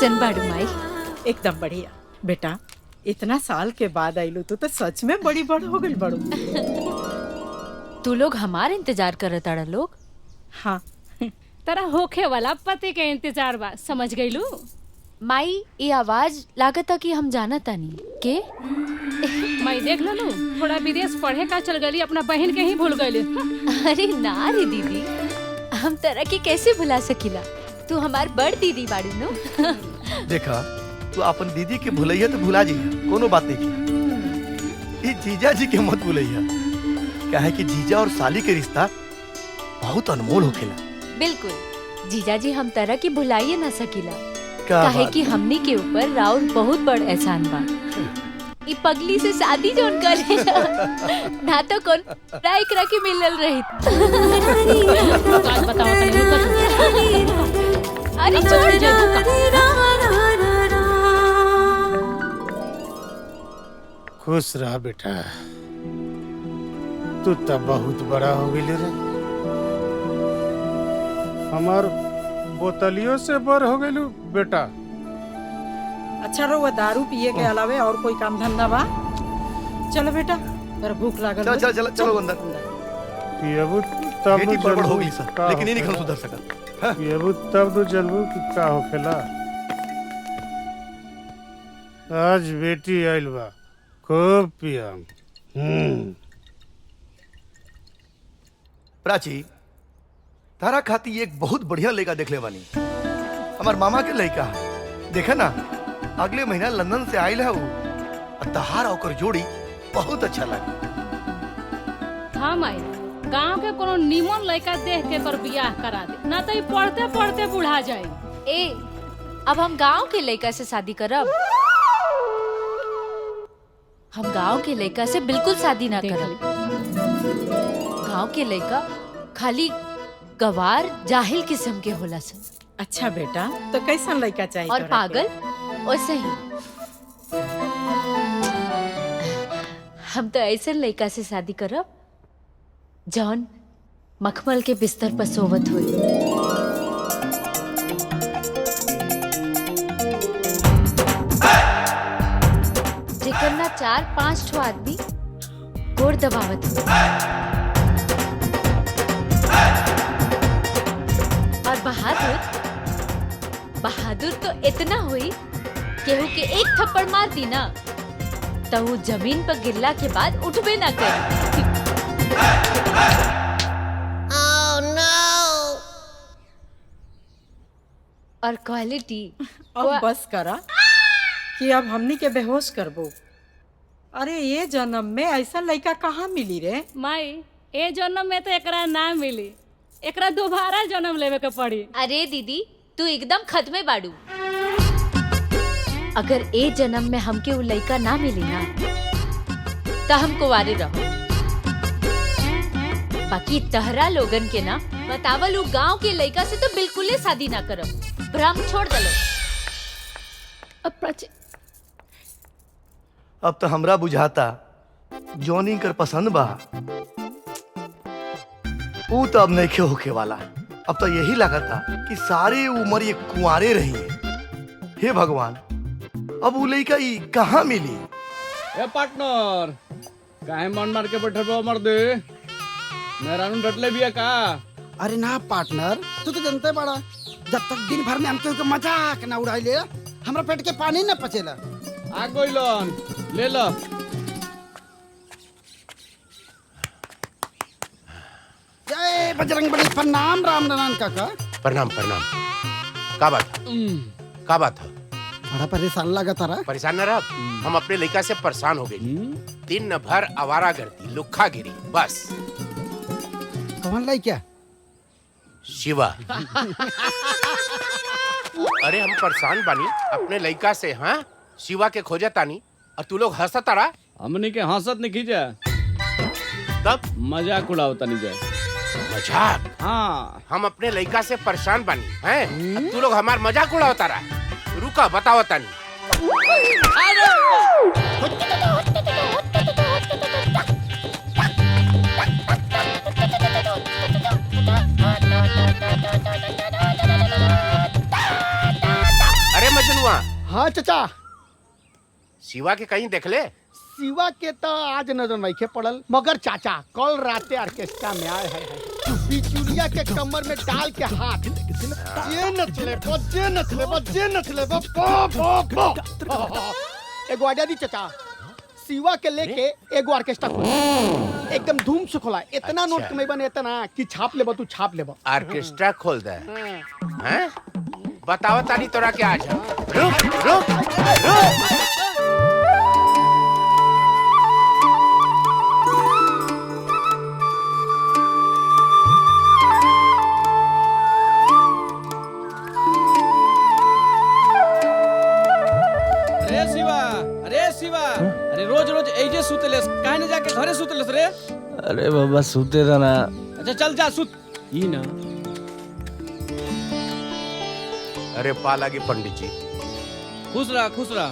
कैसन बाड़ू माई? एकदम बढ़िया बेटा। इतना साल के बाद आइलू तू तो सच में बड़ी बड़ हो गई बड़ू। तू लोग हमार इंतजार करत आड़ा लोग। हाँ तरह होखे वाला पति के इंतजार बा, समझ गईलू? माई ये आवाज लागता कि हम जाना तानी के। मैं देख लू थोड़ा विदेश पढ़े का चल गई, अपना बहन के ही भूल गई। अरे ना रे दीदी, हम तरह के कैसे भुला सकीला? तू हमार बड़ दीदी बाड़ू नो। देखा तू अपन दीदी के भूलैया तो भुला जी, कोनो बात नहीं। ये जीजा जी के मत भूलैया, काहे कि जीजा और साली के रिश्ता बहुत अनमोल होखेला। बिल्कुल जीजा जी, हम तरह की भुलाइए ना सकीला, का काहे बात? कि हमनी के ऊपर राउर बहुत बड़ एहसान बा। ई पगली से शादी जोन करे ना तो कौन राय करा के मिलल रही। बात बताओ तनी, रुको तू। अरे छोड़ जा। खुश रहा बेटा, तू तब बहुत बड़ा हो गई रे। हमार बोतलियों से बड़ हो गई बेटा। अच्छा रहुआ दारू पिए के अलावे और कोई काम धंधा बा? चलो बेटा, तेरा भूख लागल चलो बा। चलो चलो चलो अंदर। पियबू तब बेटी तू बड़बड़ हो जनबू गई सर, का लेकिन ये नहीं होखेला। सुधर सका। पियबू तब तू जनबू कि का होखेला। आज बेटी आइल बा, खूब पियम। प्राची, तारा खाती एक बहुत बढ़िया लड़का देख ले बानी, हमार मामा के लड़का है। देखा ना अगले महीना लंदन से आयल है वो, और तहार ओकर जोड़ी बहुत अच्छा लगी। हाँ माई, गांव के कोनो नीमन लड़का देख के कर बियाह करा दे, ना तो पढ़ते पढ़ते बुढ़ा जाए। ए, अब हम गांव के लड़का से शादी करब? हम गांव के लड़का से बिल्कुल शादी ना करब। गांव के लड़का खाली गवार जाहिल किस्म के होला सन। अच्छा बेटा, तो कैसा लड़का चाहिए और तोरा पागल वैसे ही। हम तो ऐसे लड़का से शादी करब जौन मखमल के बिस्तर पर सोवत हुई। जेकर ना 4-5 ठो आदमी गोड़ दबावत हुई। और बहादुर तो इतना हुई केहू के एक थप्पड़ मार दी ना तो वो जमीन पर गिरला के बाद उठबे ना करे। और क्वालिटी अब बस करा कि अब हमनी के बेहोश करबो। अरे ये जन्म में ऐसा लड़का कहाँ मिली रे? माई, ए जन्म में तो एकरा ना मिली, एकरा दोबारा जन्म लेवे के पड़ी। अरे दीदी, तू एकदम खत्मे बाड़ू। अगर ए जन्म में हमके वो लड़का ना मिली ना तो हम कुंवारे रहो। बाकी तहरा लोगन के ना बतावल उ गांव के लड़का से तो बिल्कुल ही शादी ना करब। भ्रम छोड़ दलो। अब तो हमरा बुझाता जॉनी कर पसंद बा, वो तो अब नहीं होके वाला। अब तो यही लगता कि सारी उम्र ये कुंवारे रही है। हे भगवान, अब वो लड़का ये कहाँ मिली? ए पार्टनर, काहे मन मार के बैठे बो मर्दे? मेरा नु डटले बिया का? अरे ना पार्टनर, तू तो जानते बड़ा, जब तक दिन भर में हमके मजाक ना उड़ाइले हमरा पेट के पानी ना पचेला। आ गइलन, ले लो। जय बजरंगबली। प्रणाम राम नारायण काका। प्रणाम प्रणाम। का बात का बात है? बड़ा परेशान लगा तारा। परेशान न रह, हम अपने लड़का से परेशान हो गए। दिन भर आवारागर्दी, लुक्खा गिरी, बस। कौन लाई क्या? शिवा। अरे हम परेशान बानी अपने लड़का से। हाँ, शिवा के खोजे तानी और तू लोग हंसत तारा। हमनी के हंसत नहीं खींचा, तब मजाक उड़ाओ तनी जा। मजाक? हाँ, हम अपने लड़का से परेशान बानी हैं, अब तू लोग हमार मजाक उड़ाओ तारा। रुका बताओ तानी। अरे मजनू, हुआ? हाँ चाचा, शिवा के कहीं देख ले? शिवा के तो आज नजर नहीं पड़ल, मगर चाचा कल राते ऑर्केस्ट्रा में आए हैं बिचुलिया के कमर में डाल के हाथ जे नचले एगो आइडिया दी चाचा, शिवा के लेके एगो ऑर्केस्ट्रा खोला, एकदम धूम से खोला, इतना नोट कमाई बने इतना कि छाप लेबो, तू छाप लेबो। ऑर्केस्ट्रा खोल दे हैं? बताओ तानी तोरा के आज। रुक रुक रुक। अरे रोज रोज एजे सुतलेस, काहे न जाके घरे सुतलेस रे? अरे बाबा सुते था ना। अच्छा चल जा सुत। ई ना। अरे पा लागी पंडित जी। खुश रहा खुश रहा।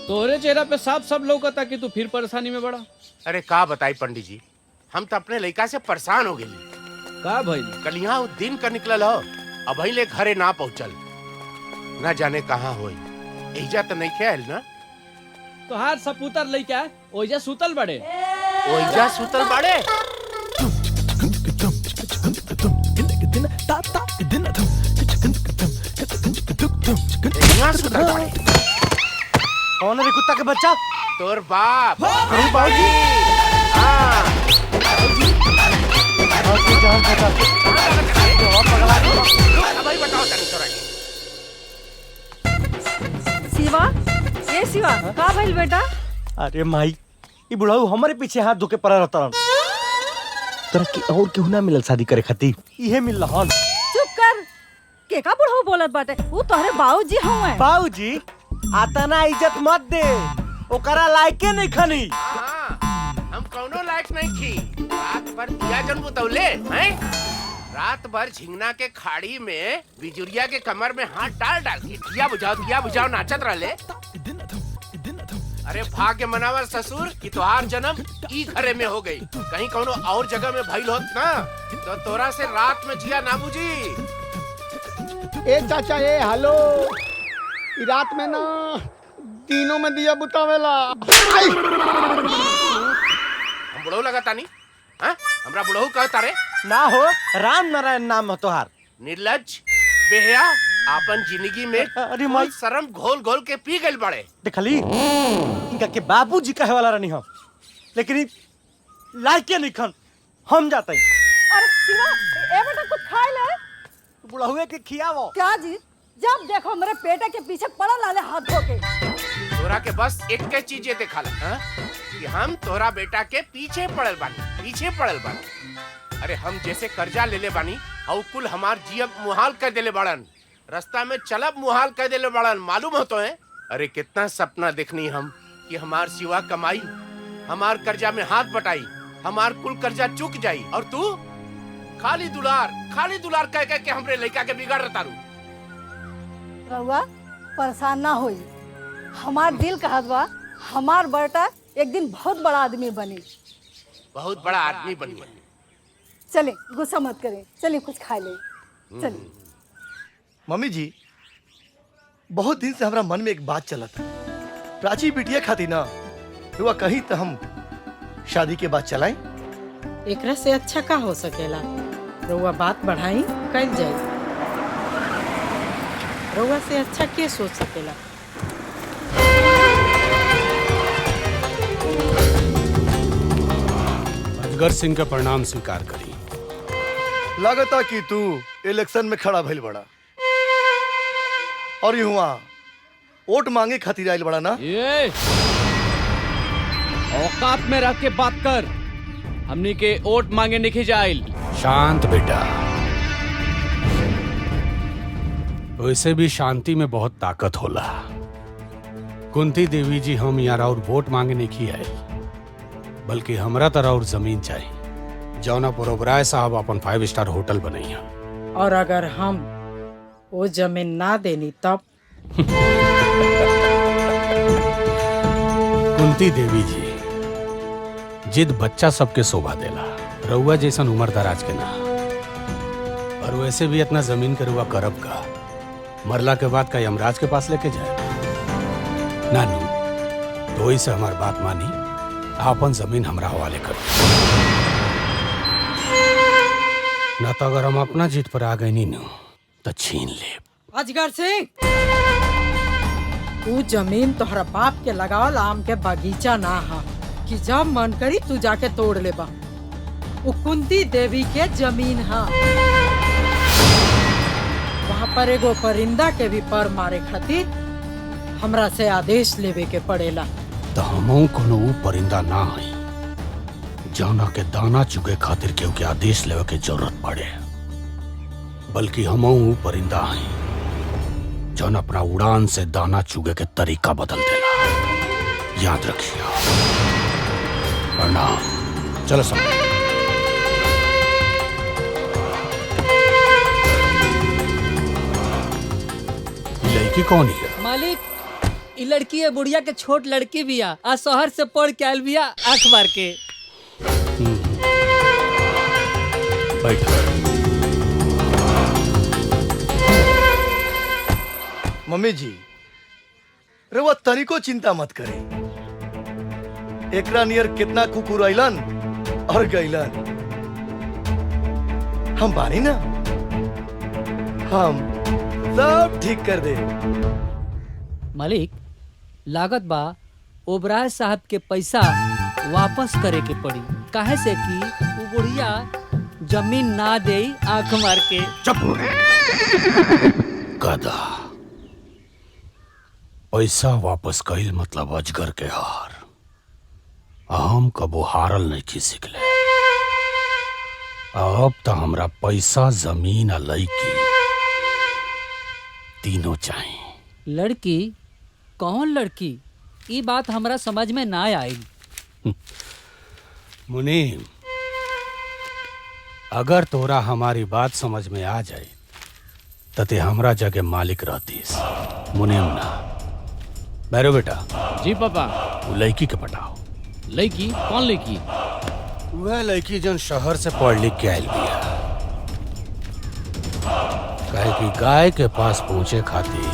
तोहरे चेहरा पे साफ सब लौकता कि तू फिर परेशानी में बड़ा। अरे का बताई पंडित जी, हम तो अपने लड़का से परेशान हो गए। का भाई? कल यहाँ दिन का निकलल हो, अब ले घरे ना पहुँचल, ना जाने कहाँ होई। एजा तो नहीं खेल ना? तो हार सपूतर लइका ओइजा सुतल बड़े। ओइजा सुतल बड़े? यहाँ सुतल बड़े? कौन है रे कुत्ता के बच्चा? तोर बाप। बाबूजी। हाँ। भाई बताओ तनी तोरा के। शिवा, ये शिवा, का भइल बेटा? अरे माई, ये बुढ़ाऊ हमारे पीछे हाथ धोके पड़ा रहता रन। तोरा की और केहू ना मिलल शादी करे खातिर, इहे मिल हन। चुप कर, के का बुढ़ऊ बोलत बाटे? वो तोहरे बाबूजी हवे। बाबूजी, आता ना इज्जत मत दे, ओकरा लायके नहीं खनी। हम कौनो लायक नहीं थी। रात भर दिया जन बुतौले हैं? रात भर झिंगना के खाड़ी में बिजुरिया के कमर में हाथ डाल डाल के दिया बुझाओ नाचत रहले। अरे भाग्य मनावा ससुर कि तोहार जन्म ई घरे में हो गई। कहीं कोनो और जगह में भइल होत ना तो तोरा से रात में जिया ना बुझी। ए चाचा, ए हेलो, ई रात में ना दिनों में दिया बुतावेला। हम बुढ़ऊ लगता नहीं? हाँ? हमरा बुढ़ऊ कहता रे? ना हो, राम नारायण नाम हो तोहार। निर्लज बेहया, आपन जिंदगी में अरे माई, शर्म घोल घोल के पी गइल बड़े। देखली इनका के बाबूजी कहे वाला रहनी हो, लेकिन लायके नहीं खन। हम जाते हैं। अरे शिवा, ए बेटा कुछ खा ले। बुढ़ाऊ के खियावो। क्या जी, जब देखो मेरे पेटे के पीछे पड़ा लाले हाथ धो के। तोरा के बस एक के चीजें दिखा ला कि हम तोरा बेटा के पीछे पड़ल बानी। अरे हम जैसे कर्जा ले ले बानी और कुल हमार जियब मुहाल कर देले बाड़न, रास्ता में चलब मुहाल कर देले बाड़न, मालूम हो तो है? अरे कितना सपना देखनी हम कि हमार सिवा कमाई, हमार कर्जा में हाथ बटाई, हमार कुल कर्जा चुक जाई, और तू खाली दुलार कह कह के हमरे लड़का के बिगाड़ रहा रू। रहुआ परेशान ना होई, हमार दिल कहत बा हमार बेटा एक दिन बहुत बड़ा आदमी बनी। बहुत बड़ा आदमी बनी। चले, गुस्सा मत करें, चलिए कुछ खा ले। चलिए। मम्मी जी, बहुत दिन से हमारा मन में एक बात चला था। प्राची बिटिया खाती ना हुआ कहीं तो हम शादी के बाद चलाएं। एकरा से अच्छा का हो सकेला? रउआ बात बढ़ाई कल जाए। रउआ से अच्छा के सोच सकेला? अजगर सिंह का परिणाम स्वीकार करी। लागता कि तू इलेक्शन में खड़ा भइल बड़ा और युवा वोट मांगे खातिर आइल बड़ा ना? ये औकात में रख के बात कर। हमनी के वोट मांगे नहीं जाइल। शांत बेटा, वैसे भी शांति में बहुत ताकत होला। कुंती देवी जी, हम यहाँ और वोट मांगे नहीं आए, बल्कि हमरा तरह और जमीन चाहिए जौना पर ओबराय साहब अपन 5 स्टार होटल बनैया। और अगर हम वो जमीन ना देनी तब? कुंती देवी जी, जिद बच्चा सबके शोभा देला, रउआ जैसन उम्र दराज के ना। और वैसे भी इतना जमीन के रुआ करब का, मरला के बाद का यमराज के पास लेके जाए? नानू, तो ही से हमार बात मानी, आपन जमीन हमरा हवाले कर। न तो अगर हम अपना जीत पर आ गए नी तो छीन ले। अजगर सिंह, तू जमीन तोहरा बाप के लगावल आम के बगीचा ना हा कि जब मन करी तू जाके तोड़ लेबा। वो कुंती देवी के जमीन हा। वहाँ पर एगो परिंदा के भी पर मारे खातिर हमरा से आदेश लेवे के पड़ेला। तो हमहू कोनो ऊ परिंदा ना हई जौना के दाना चुगे खातिर केहू के आदेश लेवे के जरूरत पड़े, बल्कि हमहू ऊ परिंदा हई जौन अपना उड़ान से दाना चुगे के तरीका बदल देला। याद रखिए। प्रणाम। चलो सब। लड़की कौन है? मालिक, ई लड़की है बुढ़िया के छोट लड़की बिया आ शहर से पढ़ के आयल बिया आंख मार के। बैठो। मम्मी जी, रवा तनिको चिंता मत करे। एकरा नियर कितना कुकुर अइलन और गइलन। हम बानी ना, हम सब ठीक कर दे। मालिक, लागत बा ओबराय साहब के पैसा वापस करे के पड़ी, काहे से कि वो बुढ़िया जमीन ना दे आंख मार के। गधा, पैसा वापस कइल मतलब अजगर के हार। हम कबो हारल नहीं की सिखले। अब तो हमरा पैसा, जमीन आ लड़की तीनों चाहिए। लड़की? कौन लड़की? ये बात हमरा समझ में ना आई। मुनीम, अगर तोरा हमारी बात समझ में आ जाए तते हमरा जगह मालिक रहतीस। मुनीम ना। बैरो बेटा। जी पापा। वो लड़की के पटाओ। लड़की? कौन लड़की? वह लड़की जो शहर से पढ़ लिख के आयल बिया। काहे कि गाय के पास पहुंचे खातिर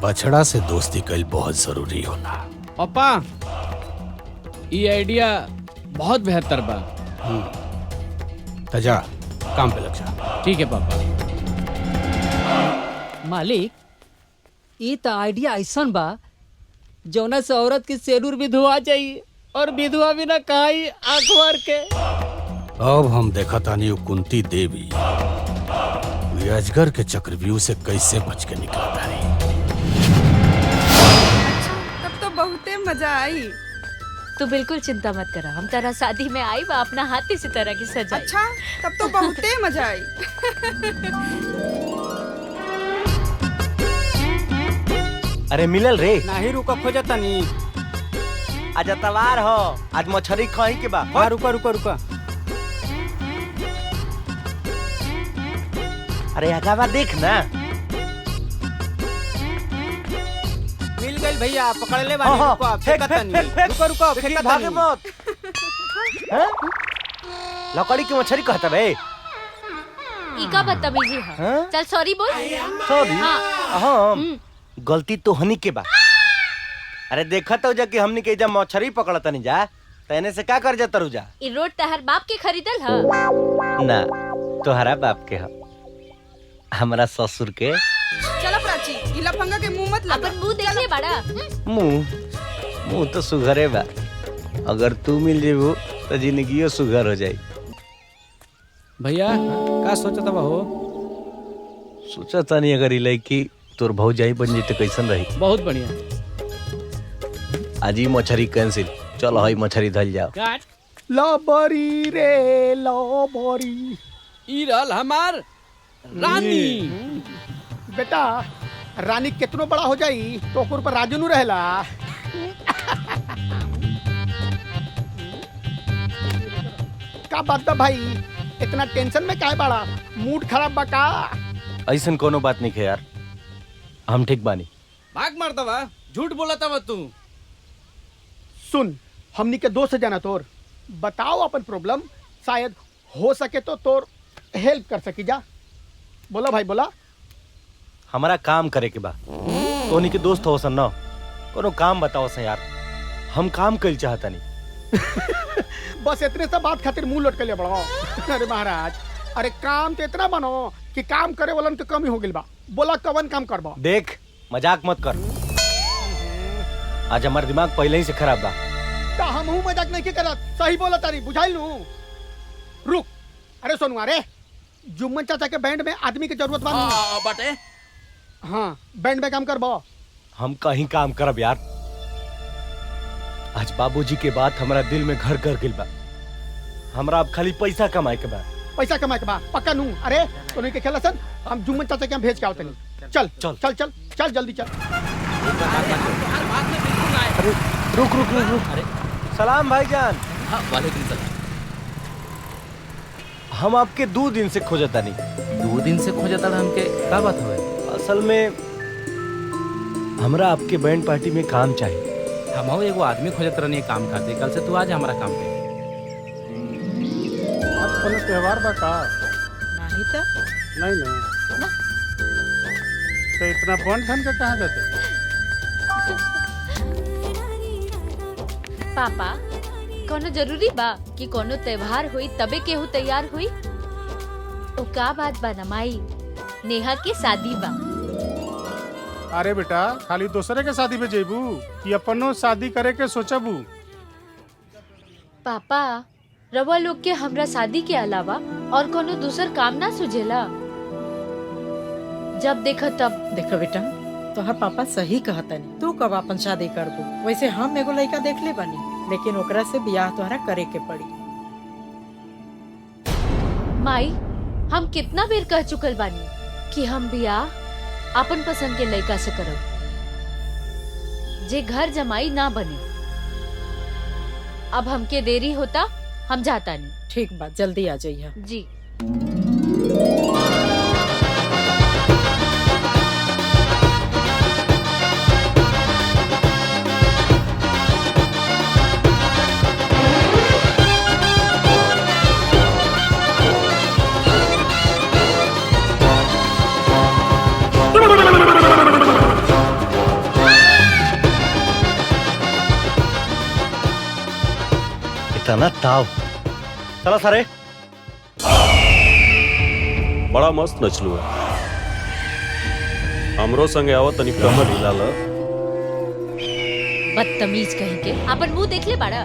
बछड़ा से दोस्ती कईल बहुत जरूरी होला। पापा, ये आइडिया बहुत बेहतर बा। तो जा, काम पे लग जा। ठीक है पापा। मालिक, ये तो आइडिया ऐसा बा जौना से औरत की सेलूर भी धुआ जाई और विधवा भी ना कहाई आंख मार के। अब हम देखा तानी वो कुंती देवी वे अजगर के चक्रव्यूह से कैसे बच के निकला तारी। तब तो बहुते मजा आई। तू बिल्कुल चिंता मत करा, हम तेरा शादी में आई बा अपना हाथ इसी तरह की सजाई। अच्छा, तब तो बहुते मजा आई। अरे मिलल रे? नाही रुका, खोजा तनी। आज तवार हो, आज मछरी खाई के बा। हाँ, रुका रुका रुका। अरे आगावा देख ना। मिल गई भैया, पकड़ ले बानी। रुको, फेंका तनी। रुको रुको, फेंका भागे तनी। मत। हैं? लकड़ी की मछली कहता बे? इका बदतमीजी है। चल सॉरी बोल। सॉरी? हाँ। हाँ, गलती तो हनी के बा। अरे देखा तो जा कि हमनी के जब मछली पकड़ता नहीं जा तने से का कर जाता रुजा। ई रोड तहर बाप के खरीदल है? ना, तोहरा बाप के ह, हमरा ससुर के। चला प्राची, ई लफंगा के मुंह मत लगा। अपन मुंह देख ले बड़ा। मुंह तो सुघरे बा। अगर तू मिल जेबू तो जिंदगियो सुघर हो जाई। भैया, का सोचता बा हो? सोचा तानी अगर ई लड़की तोर भौजाई बन जाई तो कैसन रही। बहुत बढ़िया। आज ही मछली कैंसिल। चलो हई मछली धल जाओ। काट। लबरी रे लबरी। ई रहल हमार रानी। बेटा, रानी कितनो बड़ा हो जाई तो ओकर पर राजू नु रहेला। का बात बा भाई, इतना टेंशन में काहे बाड़ा? मूड खराब बा का? ऐसन कोनो बात नहीं है यार, हम ठीक बानी। भाग मारता बा, झूठ बोलता बा तू। सुन, हमनी के दोस्त जाना तोर, बताओ अपन प्रॉब्लम, शायद हो सके तो तोर हेल्प कर सकी जा। बोला भाई बोला। हमारा काम करे के बा। तोनी के दोस्त हो सन न, कोनो काम बताओ सन यार, हम काम कइल चाहता नहीं। बस इतने सा बात खातिर मुंह लटके ले बड़ो। अरे महाराज, अरे काम तो इतना बनो कि काम करे वालन के कमी हो गइल बा। बोला कवन काम करबो? देख मजाक मत कर, आज हमार दिमाग पहले ही से खराब बा। ता हमहू मजाक नहीं के करत, सही बोला तारी, बुझाइल नु। रुक, अरे सोनू, अरे जुम्मन चाचा के बैंड में आदमी की जरूरत बा। बाटे हाँ, बैंड में काम करबो। हम कहीं काम करब यार। आज बाबूजी के बात हमारा दिल में घर कर गिल बा। हमरा अब खाली पैसा कमाए के बा। पैसा कमाए के बा पक्का नू। अरे तोनी के खेला सन, हम जुम्मन चाचा के हम भेज के आवतनी। चल चल चल चल चल जल्दी चल। अरे रुक रुक रुक रुक। अरे सलाम भाईजान। हाँ, वालेकुम सलाम। हम आपके 2 दिन से खोजता नहीं। 2 दिन से खोजता हमके, का बात हुए? असल में हमरा आपके बैंड पार्टी में काम चाहिए। हम एगो आदमी खोजत रहनी काम खाते, कल से तू आज हमारा काम पे। आज कोनो त्योहार बा का? नहीं तो नहीं नहीं तो इतना बन ठन के कहाँ जाते? पापा कोनो जरूरी बा कि कोनो त्योहार हुई तबे केहू तैयार हुई? ओ का बात बा ना माई, नेहा के शादी बा। अरे बेटा, खाली दूसरे के शादी पे जेबू कि अपनो शादी करे के सोचबू? पापा रवा लोग के हमरा शादी के अलावा और कोनो दूसर काम ना सुझेला? जब देखो तब। देखो बेटा, तोहर पापा सही कहता नहीं। तू कब अपन शादी करबू? वैसे हम एगो लड़का देख ले बानी, लेकिन ओकरा से बियाह तोहरा करे के पड़ी। माई हम कितना बेर कह चुकल बानी कि हम बियाह अपन पसंद के लड़का से करब, जे घर जमाई ना बने। अब हमके देरी होता, हम जाता नहीं। ठीक बात, जल्दी आ जाइए जी। इतना ताव। चला सारे। बड़ा मस्त नचलू है। हमरो संगे आवत तनी कमर हिला ल। बदतमीज कहीं के, अपन मुंह देख ले बाड़ा।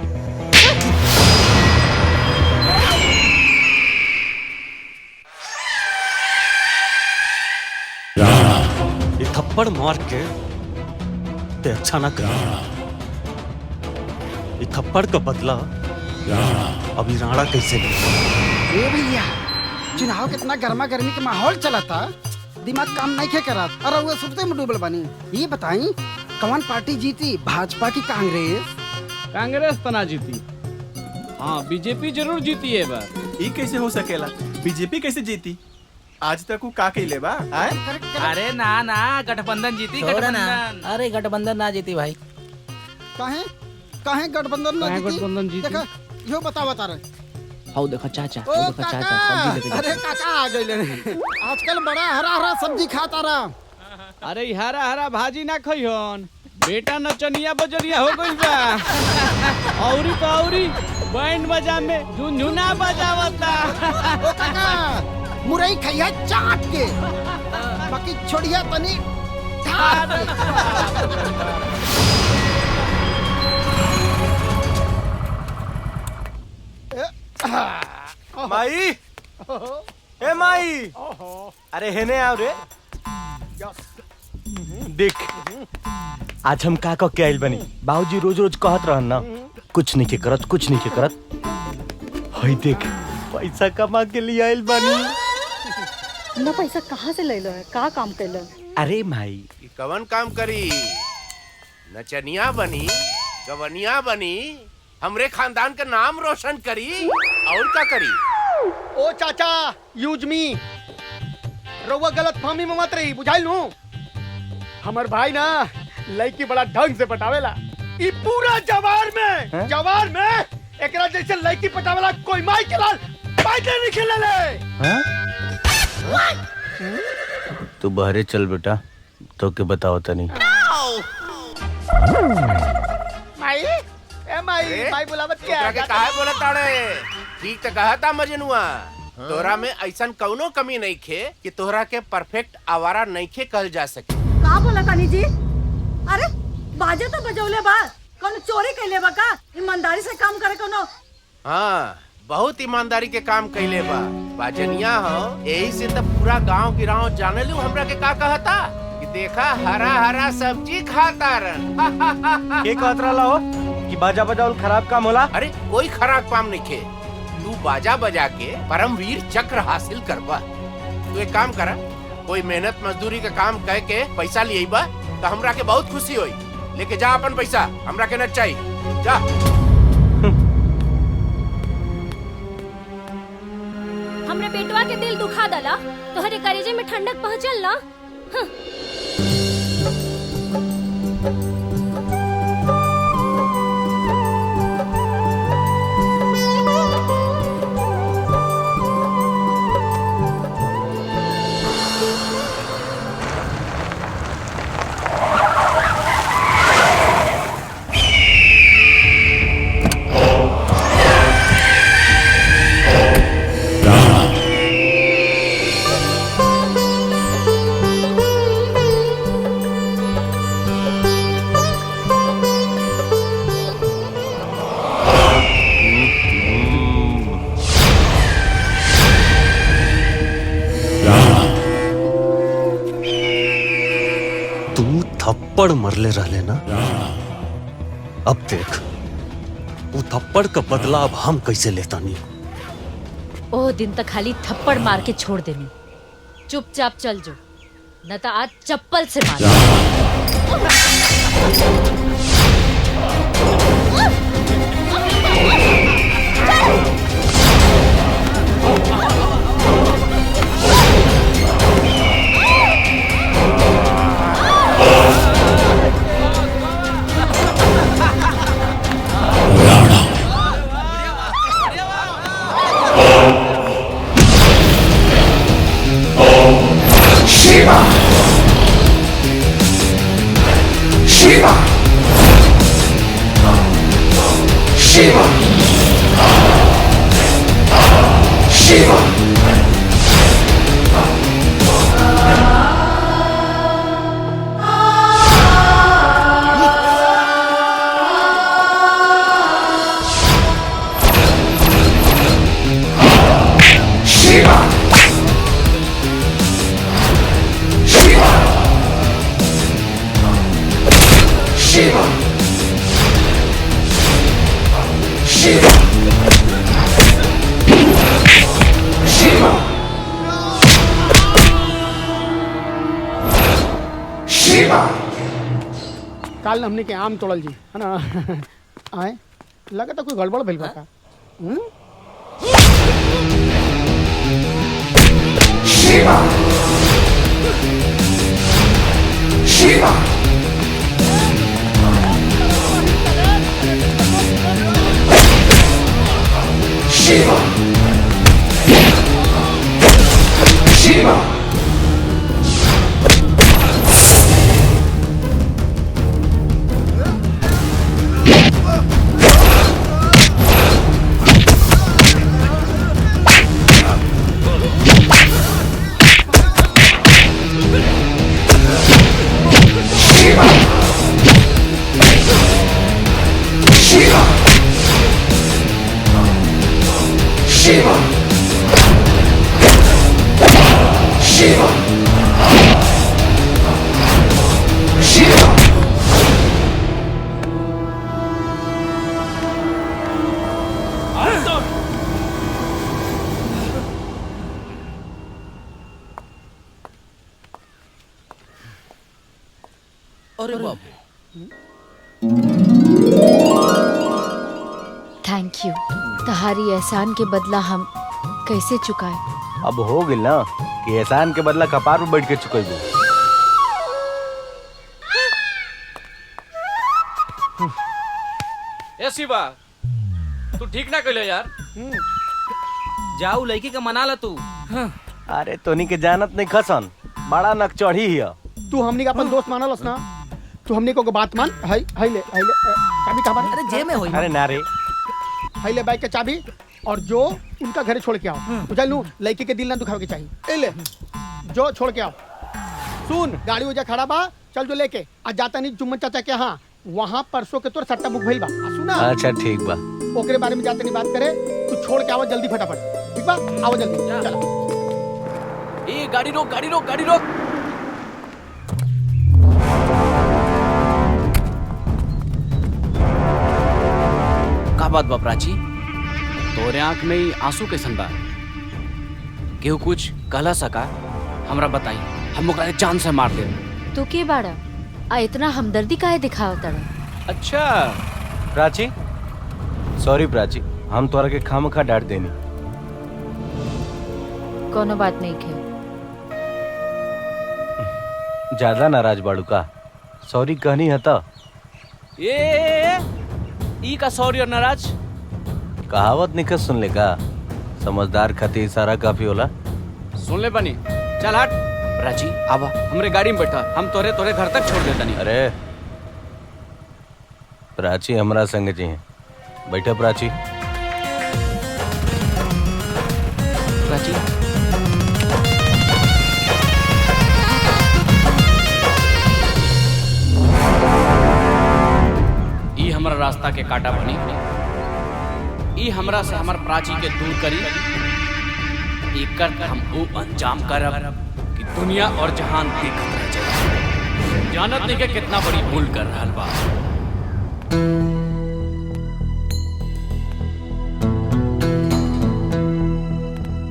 ये थप्पड़ मार के ते अच्छा ना कर। ये थप्पड़ का बदला अभी राणा कैसे ले? ए भैया, चुनाव कितना गर्मा गर्मी के माहौल चला था, दिमाग काम नहीं के करा। अरे वो सुबह में डूबल बनी। ये बताई कौन पार्टी जीती, भाजपा की कांग्रेस? कांग्रेस तो ना जीती। हाँ, बीजेपी जरूर जीती है बार। ये कैसे हो सकेला? बीजेपी कैसे जीती? आज तक वो का कैले बा? अरे ना ना, गठबंधन जीती। गठबंधन। अरे गठबंधन ना जीती भाई। काहे काहे गठबंधन ना जीती? गठबंधन जीती? देखा यो बता रहे। हाउ देखा चाचा, ओ देखा चाचा सब्जी लेके अरे काका आ गए। आजकल बड़ा हरा हरा सब्जी खाता रहा। अरे हरा हरा भाजी ना खइहन, बेटा नचनिया बजरिया हो गइल बा। औरी तो औरी बैंड बजा में झुनझुना बजावता। ओ काका, मुरई खइया चाट के, बाकी छोड़िया तनी ठाट के। माई, ए माई, अरे हेने आओ रे। देख आज हम का के आइल बनी। बाबूजी रोज रोज कहत रहन ना, कुछ नहीं के करत, कुछ नहीं के करत। हई देख पैसा कमा के लिए आइल बनी। ना पैसा कहाँ से ले लो है? का काम कर लो? अरे माई, कवन काम करी? नचनिया बनी, गवनिया बनी, हमरे खानदान का नाम रोशन करी, और क्या करी? ओ चाचा, यूज मी। रउआ गलत फहमी में मत रही, बुझाइल नू। हमर भाई ना लड़की बड़ा ढंग से पटावेला। ई पूरा जवार में एकरा जैसे लड़की पटावेला कोई माई के लाल पैदा नहीं खेलेले। तू बहरे चल बेटा, तो के बताओ तनी। माई ए माई माई बुलावत क्या तोरा के काहे बोलत ताड़े? ठीक तो कहता मजनुआ, तोरा में ऐसन कौनो कमी नहीं खे कि तोहरा के परफेक्ट आवारा नहीं खे कहल जा सके। का बोला तानी जी? अरे बाजे तो बजौले बा, कौन चोरी कैले बा का? ईमानदारी से काम करे कोनो। हाँ, बहुत ईमानदारी के काम कैले बा। बाजनिया हो, यही से तो पूरा गांव गिराव जाने लू हमरा के का कहता कि देखा हरा हरा सब्जी खाता रन। के कहत रहला हो कि बाजा बजावल खराब काम होला? अरे कोई खराब काम नहीं खे, तू बाजा बजा के परमवीर चक्र हासिल करबा। तू एक काम करा, कोई मेहनत मजदूरी का काम कह के पैसा लिए बा तो हमरा के बहुत खुशी होई। लेके जा अपन पैसा, हमरा के न चाहिए, जा। हमरे बेटवा के दिल दुखा दला, तोहरे कलेजे में ठंडक पहुंचल ना। थप्पड़ मरले रहले ना, अब देख वो थप्पड़ का बदला अब हम कैसे लेता नहीं। ओ दिन तक खाली थप्पड़ मार के छोड़ देनी, चुपचाप चल जो, न तो आज चप्पल से मार। Shiva! Shiva! Shiva! Shiva! Shiva! Shiva! Shiva! Shiva! Shiva! काल हमने के आम तोड़ल जी है ना। आए लगा तो कोई गड़बड़ भइल बा का। Shiva! Shiva! Shiva! Shiva! Shiva! Shiva! Shiva! अरे बाप, थैंक यू। तुम्हारी एहसान के बदला हम कैसे चुकाए? अब हो गई ना कि एहसान के बदला कपार पे बैठ के चुकेबू। ए शिवा, तू ठीक ना कहले यार। जाऊ लड़की के मना ला तू। अरे तोनी के जानत नहीं खसन, बड़ा नकचढ़ी हिया। तू हमनी का अपन दोस्त मानलस ना, तू हमनी को बात मान। हाय हाय ले चाबी कहाँ बानी? अरे जेब में होई। अरे ना रे। हाय ले बाइक का चाबी और जो उनका घरे छोड़ के आओ। बुझल नू, लड़की के दिल ना दुखावे के चाहिए। ए ले जो छोड़ के आओ। सुन, गाड़ी उजा खड़ा बा, चल जो लेके आज जाता नहीं जुम्मन चाचा के यहाँ, वहाँ परसों के तोर सट्टा बुक भइल बा। सुना? अच्छा ठीक बा। ओकरे बारे में जाते नहीं बात करे, तू छोड़ के आओ जल्दी फटाफट। ठीक बा, आओ जल्दी। चलो। ए गाड़ी रोक, गाड़ी रोक, गाड़ी रोक। का बात बा प्राची? तोरे आंख में ही आंसू कैसन बा? केहू कुछ कहला सका? हमरा बताई, हम ओकरा के जान से मार दे। तो के बाड़ा आ इतना हमदर्दी काहे दिखावत तड़ा? अच्छा प्राची, सॉरी प्राची, हम तोरा के खामखा डांट देनी। कोनो बात नहीं खे। ज्यादा नाराज बाड़ू का? सॉरी कहनी है तो? ई का सॉरी और नाराज? कहावत निकल सुन ले का, समझदार खातिर इशारा काफी होला। सुन ले बनी, चल हट। प्राची आवा, हमरे गाड़ी में बैठा, हम तोरे तोरे घर तक छोड़ देता नहीं। अरे प्राची हमरा संग जी हैं, बैठा प्राची। प्राची ई हमरा रास्ता के काटा बनी, ई हमरा से हमर प्राची के दूर करी। एकर हम वो अंजाम करब कि दुनिया और जहान देखत रह जाए। जानत नहीं के कितना बड़ी भूल कर रहल बा।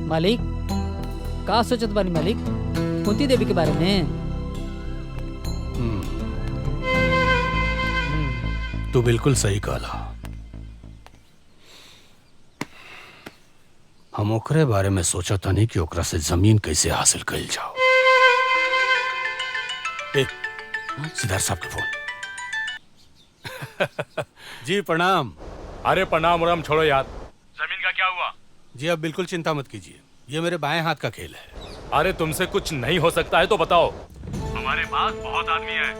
मालिक का सोचत बानी मालिक कुंती देवी के बारे में? तू बिल्कुल सही कहला। हम ओकरे बारे में सोचा था नहीं कि ओकरा से जमीन कैसे हासिल कर जाओ। सिद्धार्थ साहब के फोन। जी प्रणाम। अरे प्रणाम उराम छोड़ो यार। जमीन का क्या हुआ? जी आप बिल्कुल चिंता मत कीजिए, ये मेरे बाएं हाथ का खेल है। अरे तुमसे कुछ नहीं हो सकता है तो बताओ। हमारे पास बहुत आदमी है।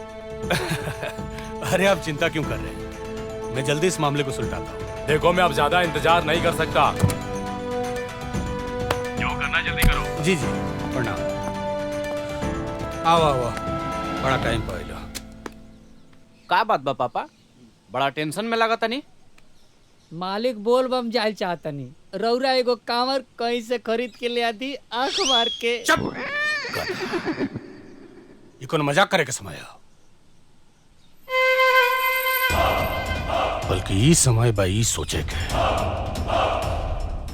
अरे आप चिंता क्यों कर रहे हैं, मैं जल्दी इस मामले को सुलझाता हूँ। देखो मैं अब ज्यादा इंतजार नहीं कर सकता, जो करना जल्दी करो। जी जी प्रणाम। आओ आओ आओ, बड़ा टाइम पाइला। का बात बा पापा, बड़ा टेंशन में लगा तनी? मालिक बोल बम जाल चाहतनी, रौरा एगो कांवर कहीं से खरीद के ले आती आंख मार के। ये कौन मजाक करे के समय है? बल्कि ये समय बा ई सोचे के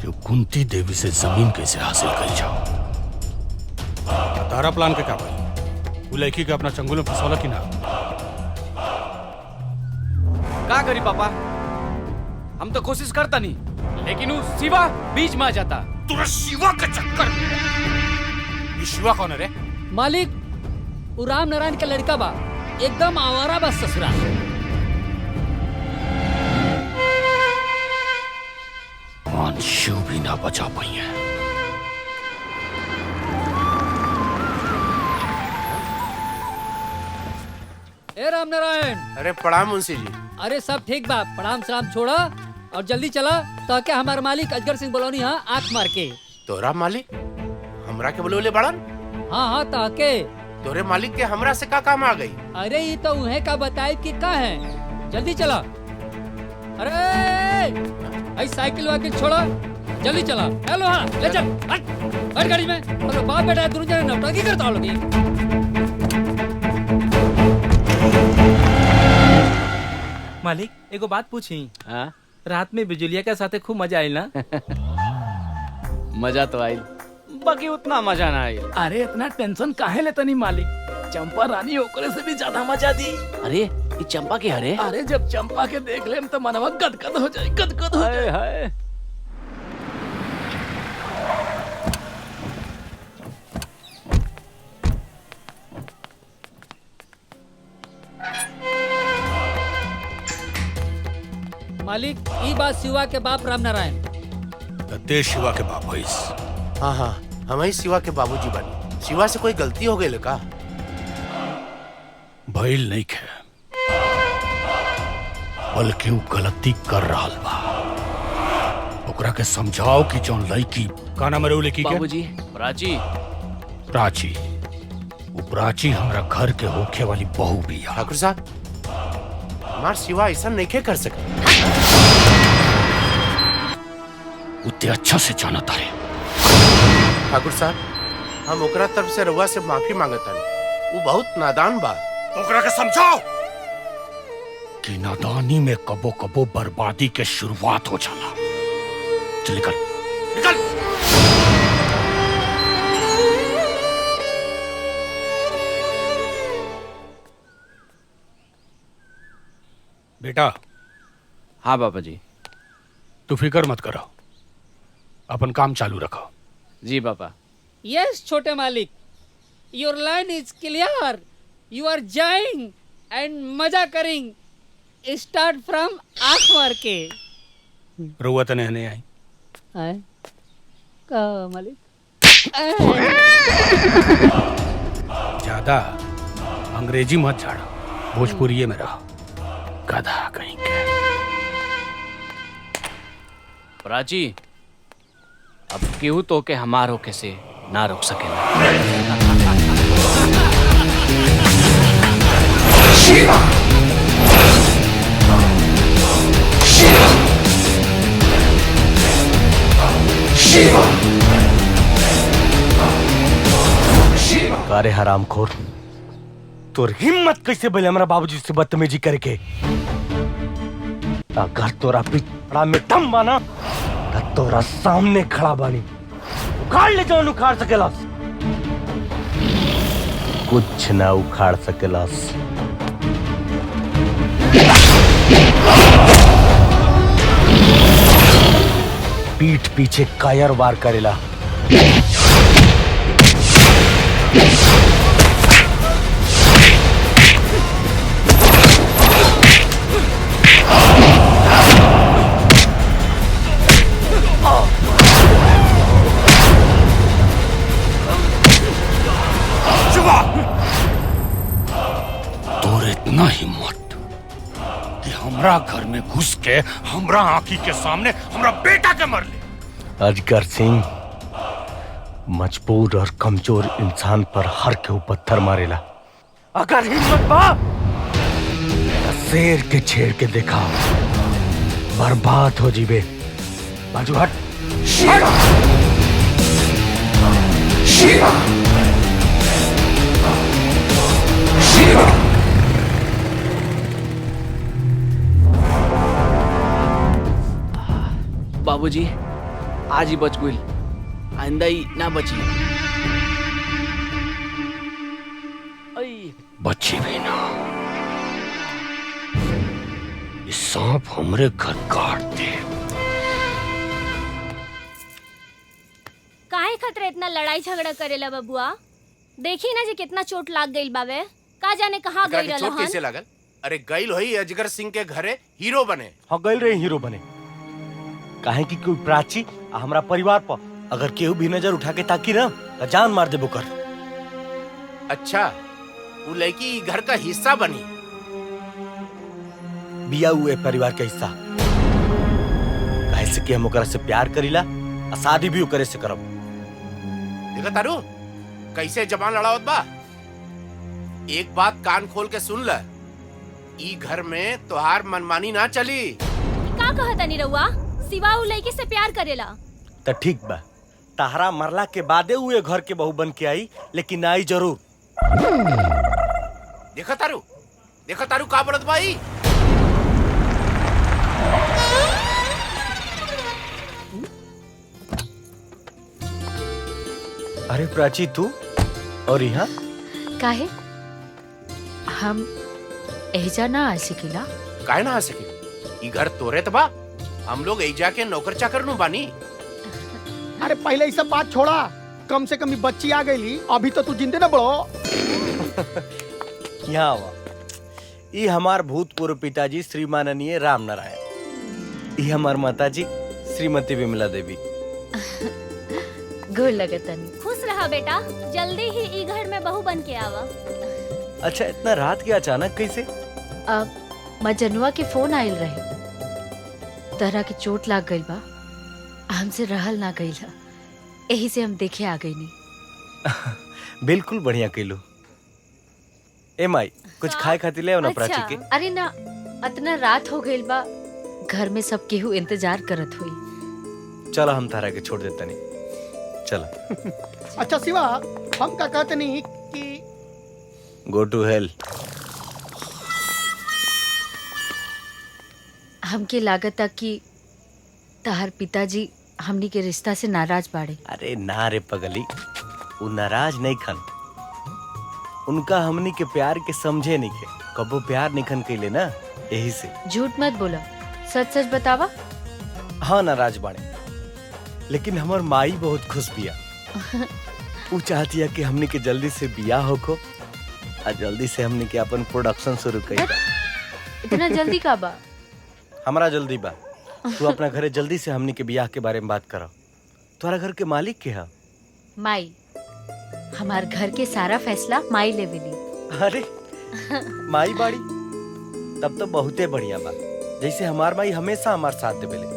कि कुंती देवी से जमीन कैसे हासिल कर जाओ। तारा प्लान के क्या भाई, वो लड़की के अपना चंगुल में फंसौला कि ना? का करी पापा, हम तो कोशिश करता नहीं, लेकिन वो शिवा बीच में आ जाता। तुरा शिवा का चक्कर में। ये शिवा कौन है रे? मालिक वो राम नारायण का लड़का बा, एकदम आवारा बस ससुरा। शिव भी ना बचा पाई है। ए राम नारायण। अरे प्रणाम मुंशी जी। अरे सब ठीक बा, प्रणाम सलाम छोड़ा और जल्दी चला ताकि हमारे मालिक अजगर सिंह बोलोनी हाँ आंख मार के। तोरा मालिक हमरा के बोले बड़न? हाँ हाँ ताके। तोरे मालिक के हमरा से का काम आ गई? अरे ये तो उन्हें का बताए कि का है, जल्दी चला। अरे आई साइकिल वाकिल छोड़ा, जल्दी चला। हेलो हाँ ले चल, बैठ गाड़ी में। अरे बाप बेटा दोनों जने नौटंकी करता लोग। मालिक एगो बात पूछी। हाँ? रात में बिजुलिया के साथे खूब मजा आई ना? मजा तो आई, बाकी उतना मजा ना आई। अरे इतना टेंशन काहे लेता नहीं मालिक, चंपा रानी ओकरे से भी ज्यादा मजा दी। अरे ये चंपा के हरे? अरे जब चंपा के देख ले तो मनवा गदगद हो जाए, गदगद हो जाए। हाय मालिक ई बात शिवा के बाप राम नारायण। तेज शिवा के बाप भैस। हाँ हाँ हम ही शिवा के बाबूजी बनी। शिवा से कोई गलती हो गई का? भइल नहीं खे, बल्कि वो गलती कर रहा बा। ओकरा के समझाओ कि जौन लड़की का नाम है लड़की के? बाबूजी, प्राची। प्राची, वो प्राची हमारा घर के होखे वाली बहू भी है। ठाकुर साहब, हमार शिवा ऐसा नहीं कर सकता। उतने अच्छा से जाना तारे। ठाकुर साहब, हम ओकरा तरफ से रउआ से माफी मांगता। वो बहुत नादान बा। ओकरा के समझाओ कि नादानी में कबो कबो बर्बादी के शुरुआत हो जाला। चल निकल, निकल। बेटा। हाँ बाबा जी। तू फिक्र मत करो, अपन काम चालू रखो। जी पापा। यस छोटे मालिक, your line is clear. You are जाइंग एंड मजा करिंग। स्टार्ट फ्रॉम आंख मार के। रुआ तो नहीं आई का मालिक? ज्यादा अंग्रेजी मत झाड़ो, भोजपुरी में रहो। गधा कहीं के। प्राची, अब केहू तो के हमार होके से ना रोक सकेला। शिवा, शिवा, शिवा, शिवा। अरे हरामखोर, तोर हिम्मत कैसे बोले हमारा बाबूजी से बदतमीजी करके? अगर तोरा पिछड़ा में दम बाना तो तोरा सामने खड़ा बानी। उखाड़ ले जौन उखाड़ सकेलास, कुछ ना उखाड़ सकेलास। पीठ पीछे कायर वार करेला। तोर इतना हिम्मत कि हमरा घर में घुस के हमरा आंखी के सामने हमरा बेटा के मर ले। अजगर सिंह मजबूर और कमजोर इंसान पर हर के पत्थर मारेला। अगर हिम्मत बा तो शेर के छेड़ के देखा, बर्बाद हो जीबे। बाजू हट। शिवा, शिवा, शिवा। बाबूजी, आज ही बच गई, आइंदा ही ना बची। बची भी ना, इस सांप हमरे घर काट दे। काहे खतरे इतना लड़ाई झगड़ा करेला बबुआ? देखी ना जी कितना चोट लाग गई बावे। का जाने कहाँ गई रहल चोट कैसे लागल? अरे गईल होई अजगर सिंह के घरे हीरो बने। हाँ गईल रहे हीरो बने। काहे कि कोई प्राची हमरा परिवार पर अगर केहू भी नजर उठा के ताकी ना तो जान मार देबो कर। अच्छा, वो लड़की घर का हिस्सा बनी? बिया हुए परिवार का हिस्सा। काहे से कि हम ओकरा से प्यार करीला और शादी भी ओकरे से करब। देखा तारू कैसे जबान लड़ावत बा। एक बात कान खोल के सुन ल, ई घर में तोहार मनमानी ना चली। का कहता रउआ? सिवा उ लड़की से प्यार करेला। तो ठीक बा, तहरा मरला के बादे हुए घर के बहू बन के आई, लेकिन आई जरूर। देखा तारू का बोलत भाई। अरे प्राची, तू और यहाँ काहे? हम एजा ना आ सकिला। काहे ना आ सके? ई घर तोरे तबा, हम लोग एजा के नौकर चाकर नु बानी। अरे पहले ये सब बात छोड़ा, कम से कम ये बच्ची आ गई, अभी तो तू जिंदे ना बढ़ो। यहाँ आवा। ये हमार भूतपूर्व पिताजी श्री माननीय राम नारायण। ये हमार माताजी श्रीमती विमला देवी। गोर लगतन। खुश रहा बेटा, जल्दी ही ई घर में बहू बन के आवा। अच्छा, इतना रात के अचानक कैसे? अब मजनुआ के फोन आयल रहे, तरह की चोट लाग गई बा, हमसे रहल ना गई, यही से हम देखे आ गई नहीं। बिल्कुल बढ़िया कैलू। ए माई, कुछ खाए खातिर ले आओ ना प्राची के। अरे ना, इतना रात हो गई बा, घर में सब केहू इंतजार करत हुई। चलो हम तारा के छोड़ देता नहीं, चलो। अच्छा शिवा, हम का कहते नहीं कि गो टू हेल। हमके लागत था कि तहार पिताजी हमनी के रिश्ता से नाराज बाड़े। अरे ना रे पगली, वो नाराज नहीं खन, उनका हमनी के प्यार के समझे नहीं के, कबो प्यार निखन कैले ना, यही से। झूठ मत बोला, सच सच बतावा। हाँ नाराज बाड़े, लेकिन हमार माई बहुत खुश बिया। वो चाहती है कि हमनी के जल्दी से बियाह होको और जल्दी से हमनी के अपन प्रोडक्शन शुरू करी। इतना जल्दी का बा? हमारा जल्दी बा, तू अपना घरे जल्दी से हमनी के बियाह के बारे में बात करो। तुम्हारा घर के मालिक के है? माई। हमार घर के सारा फैसला माई लेवेली। अरे माई बाड़ी, तब तो बहुते बढ़िया बा। जैसे हमार माई हमेशा हमार साथ देवेले,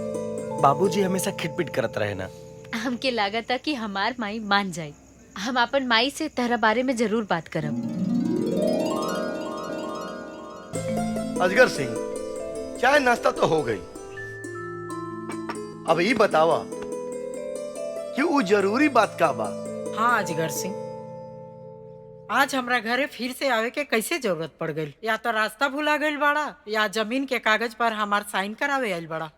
बाबूजी हमेशा खिटपिट करत रहे ना। हमके लागत है कि हमार माई मान जाए। हम अपन माई से तेरा बारे में जरूर बात करब। अजगर सिंह, चाय नाश्ता तो हो गई, अब ये बतावा कि वो जरूरी बात का बा? हाँ अजगर सिंह, आज हमरा घरे फिर से आवे के कैसे जरूरत पड़ गई? या तो रास्ता भुला गई बड़ा, या जमीन के कागज पर हमार साइन करावे आइल बड़ा।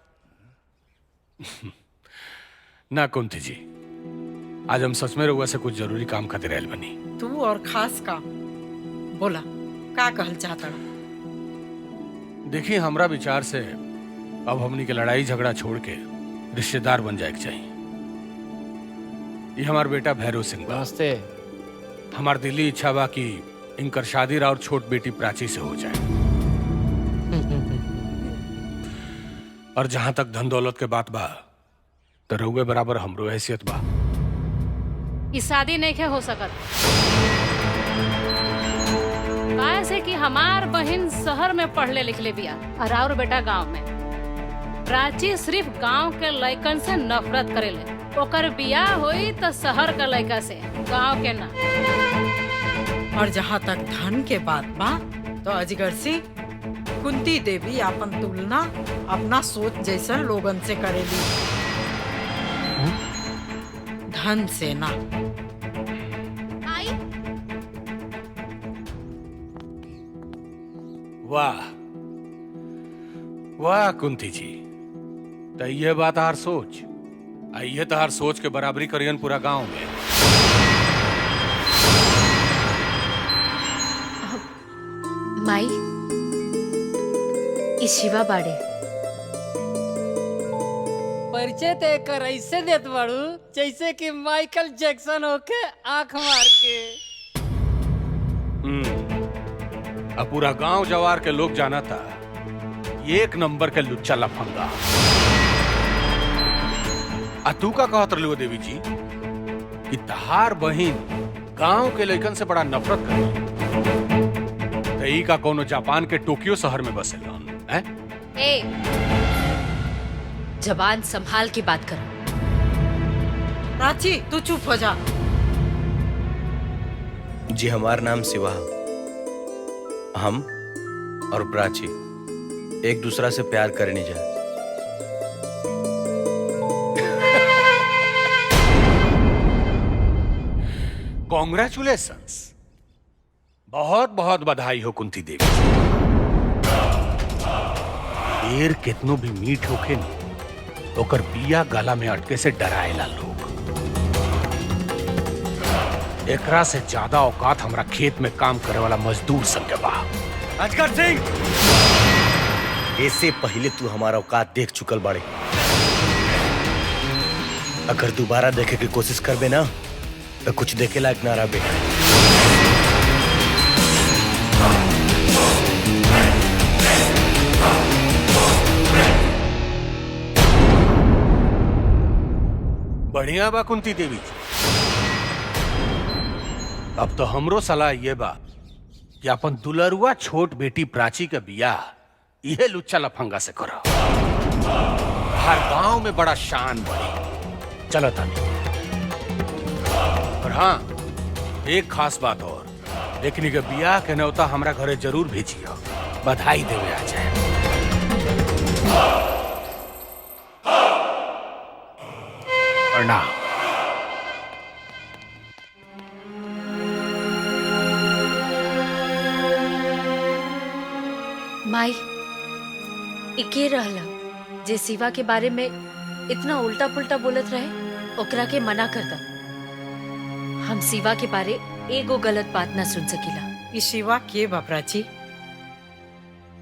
ना कुंती जी, आज हम सच में रउआ से कुछ जरूरी काम खातिर आइल बनी। तू और खास काम बोला, का कहल चाहता? देखिए, हमरा विचार से अब हमनी के लड़ाई झगड़ा छोड़ के रिश्तेदार बन जाए के चाहिए। ये हमार बेटा भैरव सिंह बा। नमस्ते। हमार दिली इच्छा बा कि इनकर शादी और छोट बेटी प्राची से हो जाए। और जहां तक धन दौलत के बात बा, तो रउए बराबर हमरो हैसियत बा। इस शादी नहीं के हो सकत, ऐसे कि हमार बहन शहर में पढ़ले लिखले बिया और बेटा गांव में। प्राची सिर्फ गांव के लड़कन से नफरत करेले। ओकर बियाह हुई तो शहर के लड़का से, गांव के ना। और जहाँ तक धन के बात बा, तो अजगर सिंह, कुंती देवी अपन तुलना अपना सोच जैसन लोगन से करेली, धन से ना। वाह वाह कुंती जी, तो ये बात हार सोच, ये तो हर सोच के बराबरी करियन पूरा गांव में। माई, इस शिवा बाड़े। परिचय तय कर ऐसे देत बाड़ू जैसे कि माइकल जैक्सन होके आंख मार के। अब पूरा गांव जवार के लोग जाना था, ये एक नंबर के लुच्चा लफंगा। तू का कहत रही देवी जी कि तहार बहिन गांव के लड़कन से बड़ा नफरत करे, तई का कोनो जापान के टोक्यो शहर में बसे हैं? ए, जबान संभाल के बात कर। प्राची, तू चुप हो जा। जी, हमार नाम शिवा। हम और प्राची एक दूसरा से प्यार करने जाए। कॉन्ग्रेचुलेशंस, बहुत बहुत बधाई हो कुंती देवी। देर कितनो भी मीठ होके नहीं, ओकर बिया गला में अटके से डराएला लोग। एकरा से ज्यादा औकात हमरा खेत में काम करे वाला मजदूर संग बा। अजगर सिंह, इससे पहले तू हमारा औकात देख चुकल बाड़े। अगर दोबारा देखे की कोशिश करबे ना, तो कुछ देखे लायक ना रहे। बढ़िया बा कुंती देवी जी, अब तो हमरो सलाह ये बा कि अपन दुलरुआ छोट बेटी प्राची के बियाह इहे लुच्चा लफंगा से करो। हर गांव में बड़ा शान बढ़ी। चलो तानी। और हाँ, एक खास बात और, लेकिन के बियाह के न्योता हमरा घरे जरूर भेजियो, बधाई देवे आ जाए। प्रणाम। माई इके रहला जे शिवा के बारे में इतना उल्टा पुल्टा बोलत रहे, ओकरा के मना कर दा। हम शिवा के बारे एगो गलत बात ना सुन सकीला। ई शिवा के बा प्राची?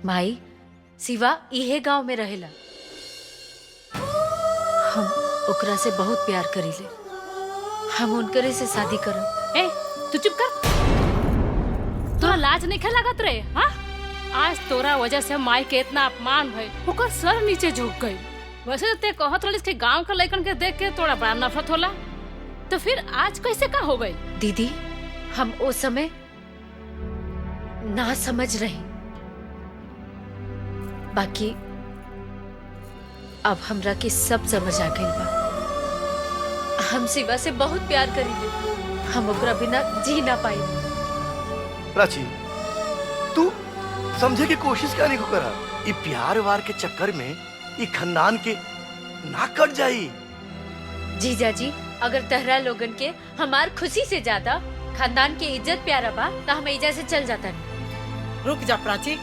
माई शिवा इहे गांव में रहेला। हम ओकरा से बहुत प्यार करीले। हम उनकरे से शादी करब। ए तू चुप कर। तोरा लाज नहीं लागत रे? हाँ, आज तोरा वजह से माई के इतना अपमान भइल, ओकर सर नीचे झुक गई। वैसे तो ते कहत रहिस कि गांव के लड़कन के देख के तोरा बड़ा नफरत होला, तो फिर आज कैसे का हो गई? दीदी हम ओ समय ना समझ रहे, बाकी अब हमरा के सब समझ आ गई बा। हम शिवा से बहुत प्यार करीले। हम ओकरा बिना जी ना पाई। प्राची तू समझे की कोशिश करने को करा। ये प्यार वार के चक्कर में ये खानदान के ना कट जाई। जीजा जी, अगर तहरा लोगन के हमार खुशी से ज्यादा खानदान के इज्जत प्यारा बा तो हम एजा से चल जाता नहीं। रुक जा प्राची,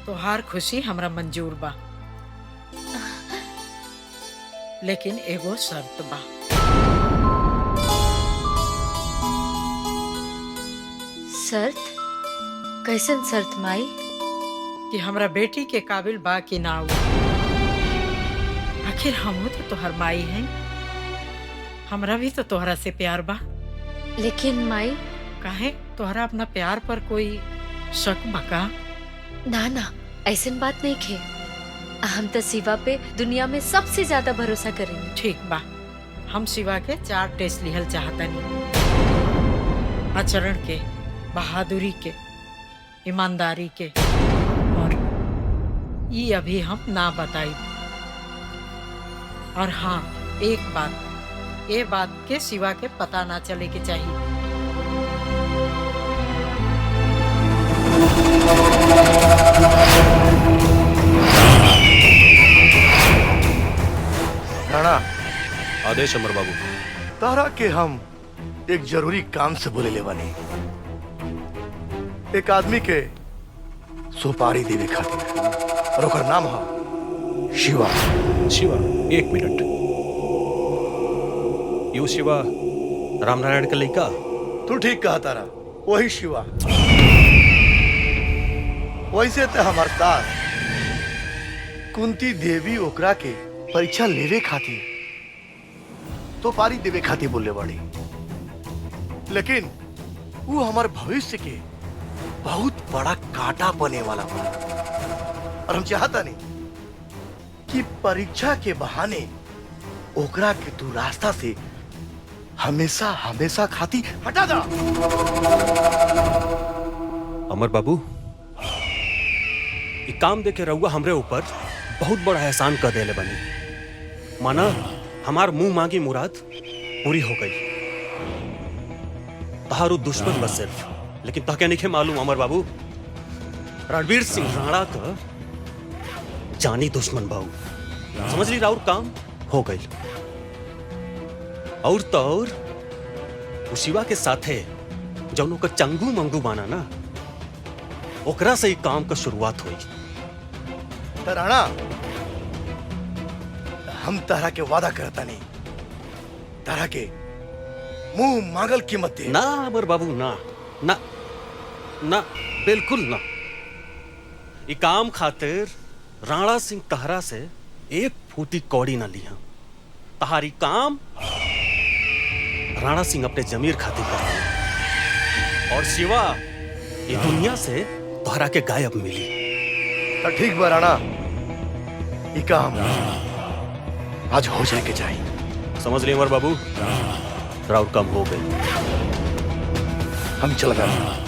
तोहार खुशी हमरा मंजूर बा, लेकिन एगो शर्त बा। शर्त? कैसन शर्त माई? कि हमरा बेटी के काबिल बा कि ना हो। आखिर हम तो तोहर माई हैं, हमरा भी तो तोहरा से प्यार बा। लेकिन माई काहे तोहरा अपना प्यार पर कोई शक बका? ना ना, ऐसन बात नहीं खे। हम तो शिवा पे दुनिया में सबसे ज्यादा भरोसा करेंगे। ठीक बा, हम शिवा के 4 टेस्ट लिहल चाहतनी। आचरण के, बहादुरी के, ईमानदारी के, और ये अभी हम ना बताई। और हाँ, एक बात, ये बात के शिवा के पता ना चले के चाहिए। राणा, आदेश अमर बाबू। तारा के हम एक जरूरी काम से बोले ले बानी। एक आदमी के सुपारी देवे खातिर, और ओकर नाम है शिवा। शिवा? एक मिनट। यू शिवा रामनारायण का लड़का? तू ठीक कहा तारा, वही शिवा। वैसे तो हमार सास कुंती देवी ओकरा के परीक्षा लेवे खातिर तो पारी देवे खातिर बोले बड़ी, लेकिन वो हमारे भविष्य के बहुत बड़ा कांटा बने वाला बा। और हम चाहता नहीं कि परीक्षा के बहाने ओकरा के तू रास्ता से हमेशा हमेशा खाती हटा दा। अमर बाबू, ये काम देके रहुआ हमरे ऊपर बहुत बड़ा एहसान कर देले बनी। माना हमार मुंह मांगी मुराद पूरी हो गई। तहारू दुश्मन बस सिर्फ, लेकिन तहके नहीं मालूम अमर बाबू, रणवीर सिंह राणा का जानी दुश्मन बाबू। समझ ली, राउर काम हो गई। और तो और शिवा के साथे जौनों का चंगू मंगू बाना ना, ओकरा से ही काम का शुरुआत हुई। राणा, हम तारा के वादा करता नहीं, तारा के मुंह मांगल कीमत दे। ना अमर बाबू, ना ना ना, बिल्कुल ना। ये काम खातिर राणा सिंह तहरा से एक फूटी कौड़ी ना लिया। तहारी काम राणा सिंह अपने जमीर खातिर करता है। और शिवा ये दुनिया से तोहरा के गायब मिली। ठीक बा राणा, ये काम आज हो जाए के चाहिए। समझ लिए अमर बाबू, राउर कम हो गई। हम चल गए।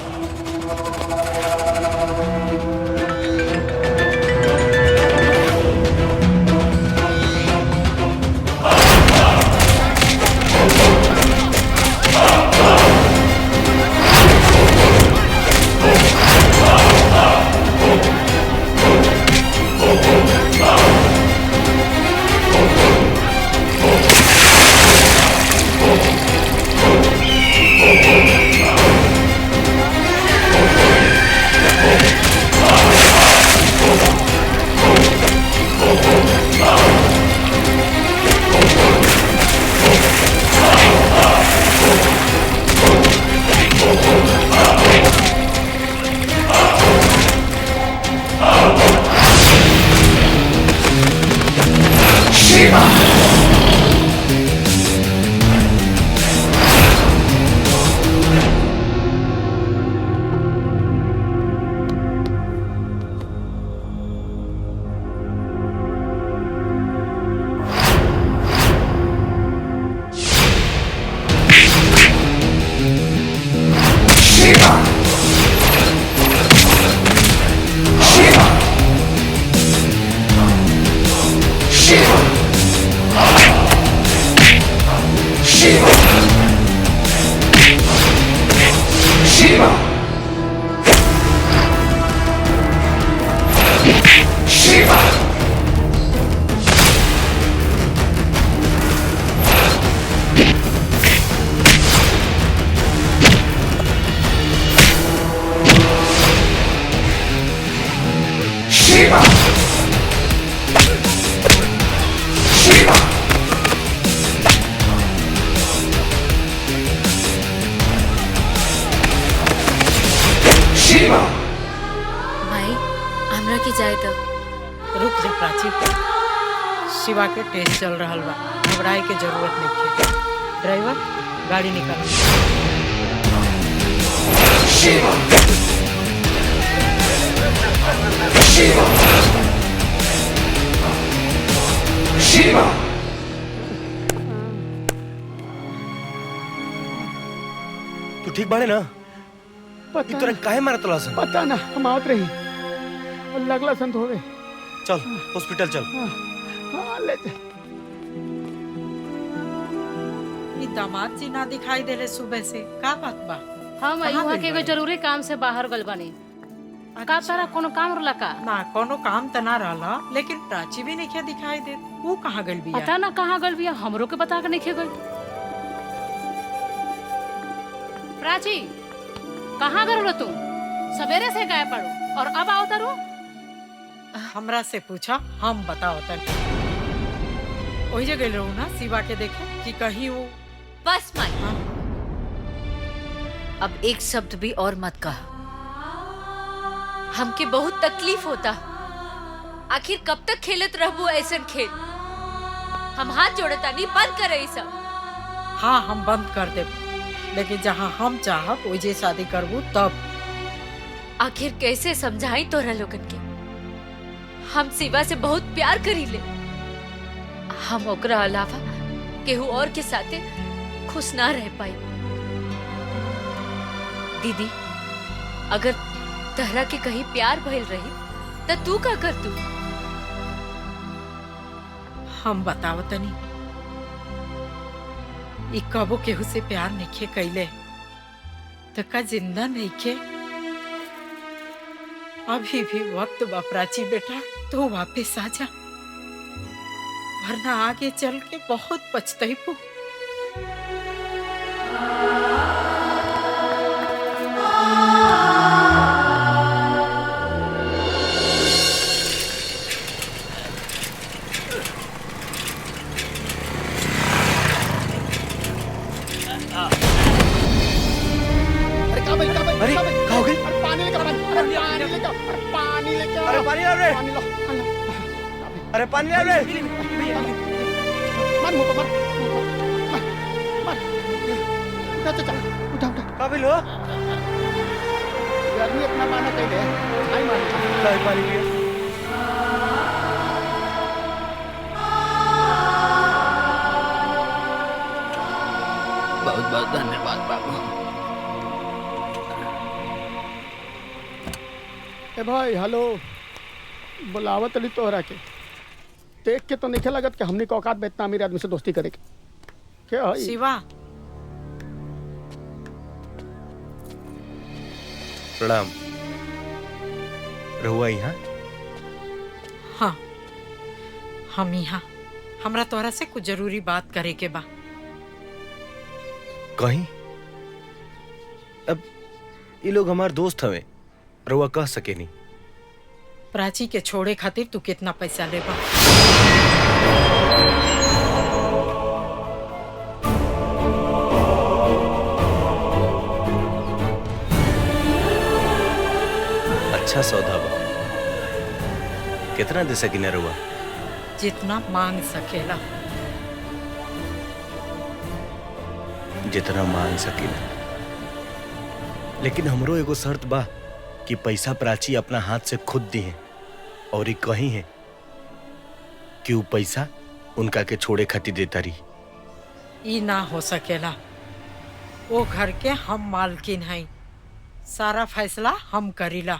माई हमरा की जाए तो रुक जा प्राची, शिवा के टेस्ट चल रहा बा, घबराए के जरूरत नहीं है। ड्राइवर गाड़ी निकाल। शिवा शिवा शिवा तू ठीक बाड़े ना? पता तुरंत काहे मारत रहा सन? पता ना, हम आवत रही और लगला संत होवे। चल हॉस्पिटल चल। हाँ, ले चल। ये दामाद जी ना दिखाई दे रहे सुबह से, का बात बा? हम कहाँ यहाँ गइल के एगो बानी? जरूरी काम से बाहर गल बनी। का तारा कोनो काम रहला का? ना कोनो काम त ना रहला, लेकिन प्राची भी नहीं दिखाई दे। वो कहाँ गइल बिया? पता ना कहाँ गल बिया, हमरो के बता के नहीं गई। प्राची कहाँ गल तू? सवेरे से गायब पड़ो और अब आओ तारू? हमरा से पूछा, हम बताओ तन। वही जगह रहू ना शिवा के देखे कि कहीं वो। बस माई, अब एक शब्द भी और मत कहा। हमके बहुत तकलीफ होता। आखिर कब तक खेलत रहबू ऐसन खेल? हम हाथ जोड़ता नहीं, बंद करे ई सब। हाँ हम बंद कर दे, लेकिन जहाँ हम चाहब वही शादी करबू तब। आखिर कैसे समझाई तोरा लोगन के? हम शिवा से बहुत प्यार करी ले। हम ओकरा अलावा केहू और के साथे खुश ना रह पाई। दीदी, अगर तहरा के कहीं प्यार भइल रही त तू का कर तू? हम बताव तनी, ई कबो केहू से प्यार नहीं कैले तो का जिंदा नहीं खे। अभी भी वक्त बा प्राची बेटा, तो वापस आ जा, वरना आगे चल के बहुत पछताइबू। अरे कहाँ हो गई? अरे पानी लेकर, पानी लेकर, पानी लेकर। अरे पानी ला रे। पानी लो। अरे पानी ला रे। मत मुँह पर, मत। उठा चाचा, उठा उठा। काबिल हो? गर्मी इतना माना कैले, आई मानी। लाई पानी पिए। बहुत बहुत धन्यवाद बाबू। ए भाई हेलो, बुलावत अली तोहरा के देख के तो नहीं लगत कि हमने औकात में इतना अमीर आदमी से दोस्ती करे के। क्या है शिवा, प्रणाम। रहुआ यहाँ? हाँ, हम यहाँ हमरा तोहरा से कुछ जरूरी बात करे के बा। कहीं अब ये लोग हमार दोस्त हवे, रहुआ कह सके नहीं। प्राची के छोड़े खातिर तू कितना पैसा लेबा? अच्छा सौदा बा, कितना दे सकी ना रहुआ? जितना मांग सकेला। जितना मांग सकी ना, लेकिन हमरो एगो शर्त बा कि पैसा प्राची अपना हाथ से खुद दी है, और ये कही है कि वो पैसा उनका के छोड़े खातिर देता रही। ई ना हो सकेला। वो घर के हम मालकिन हैं, सारा फैसला हम करीला,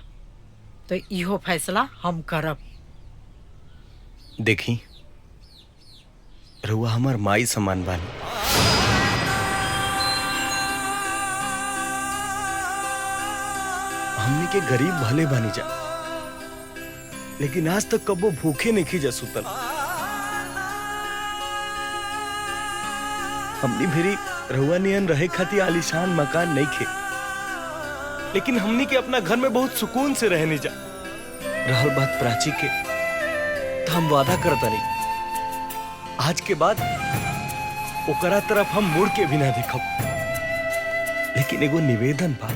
तो इहो फैसला हम करब। देखी रहुआ हमार माई समान बानी, हमने के गरीब भले बानी जा, लेकिन आज तक कबो भूखे नहीं खी जा सुतल। हमनी भेरी रहुआ नियन रहे खातिर आलीशान मकान नहीं खे, लेकिन हमनी के अपना घर में बहुत सुकून से रहने जा। रहल बात प्राची के, तो हम वादा करता नहीं, आज के बाद ओकरा तरफ हम मुड़ के भी ना देखब। लेकिन एगो निवेदन बा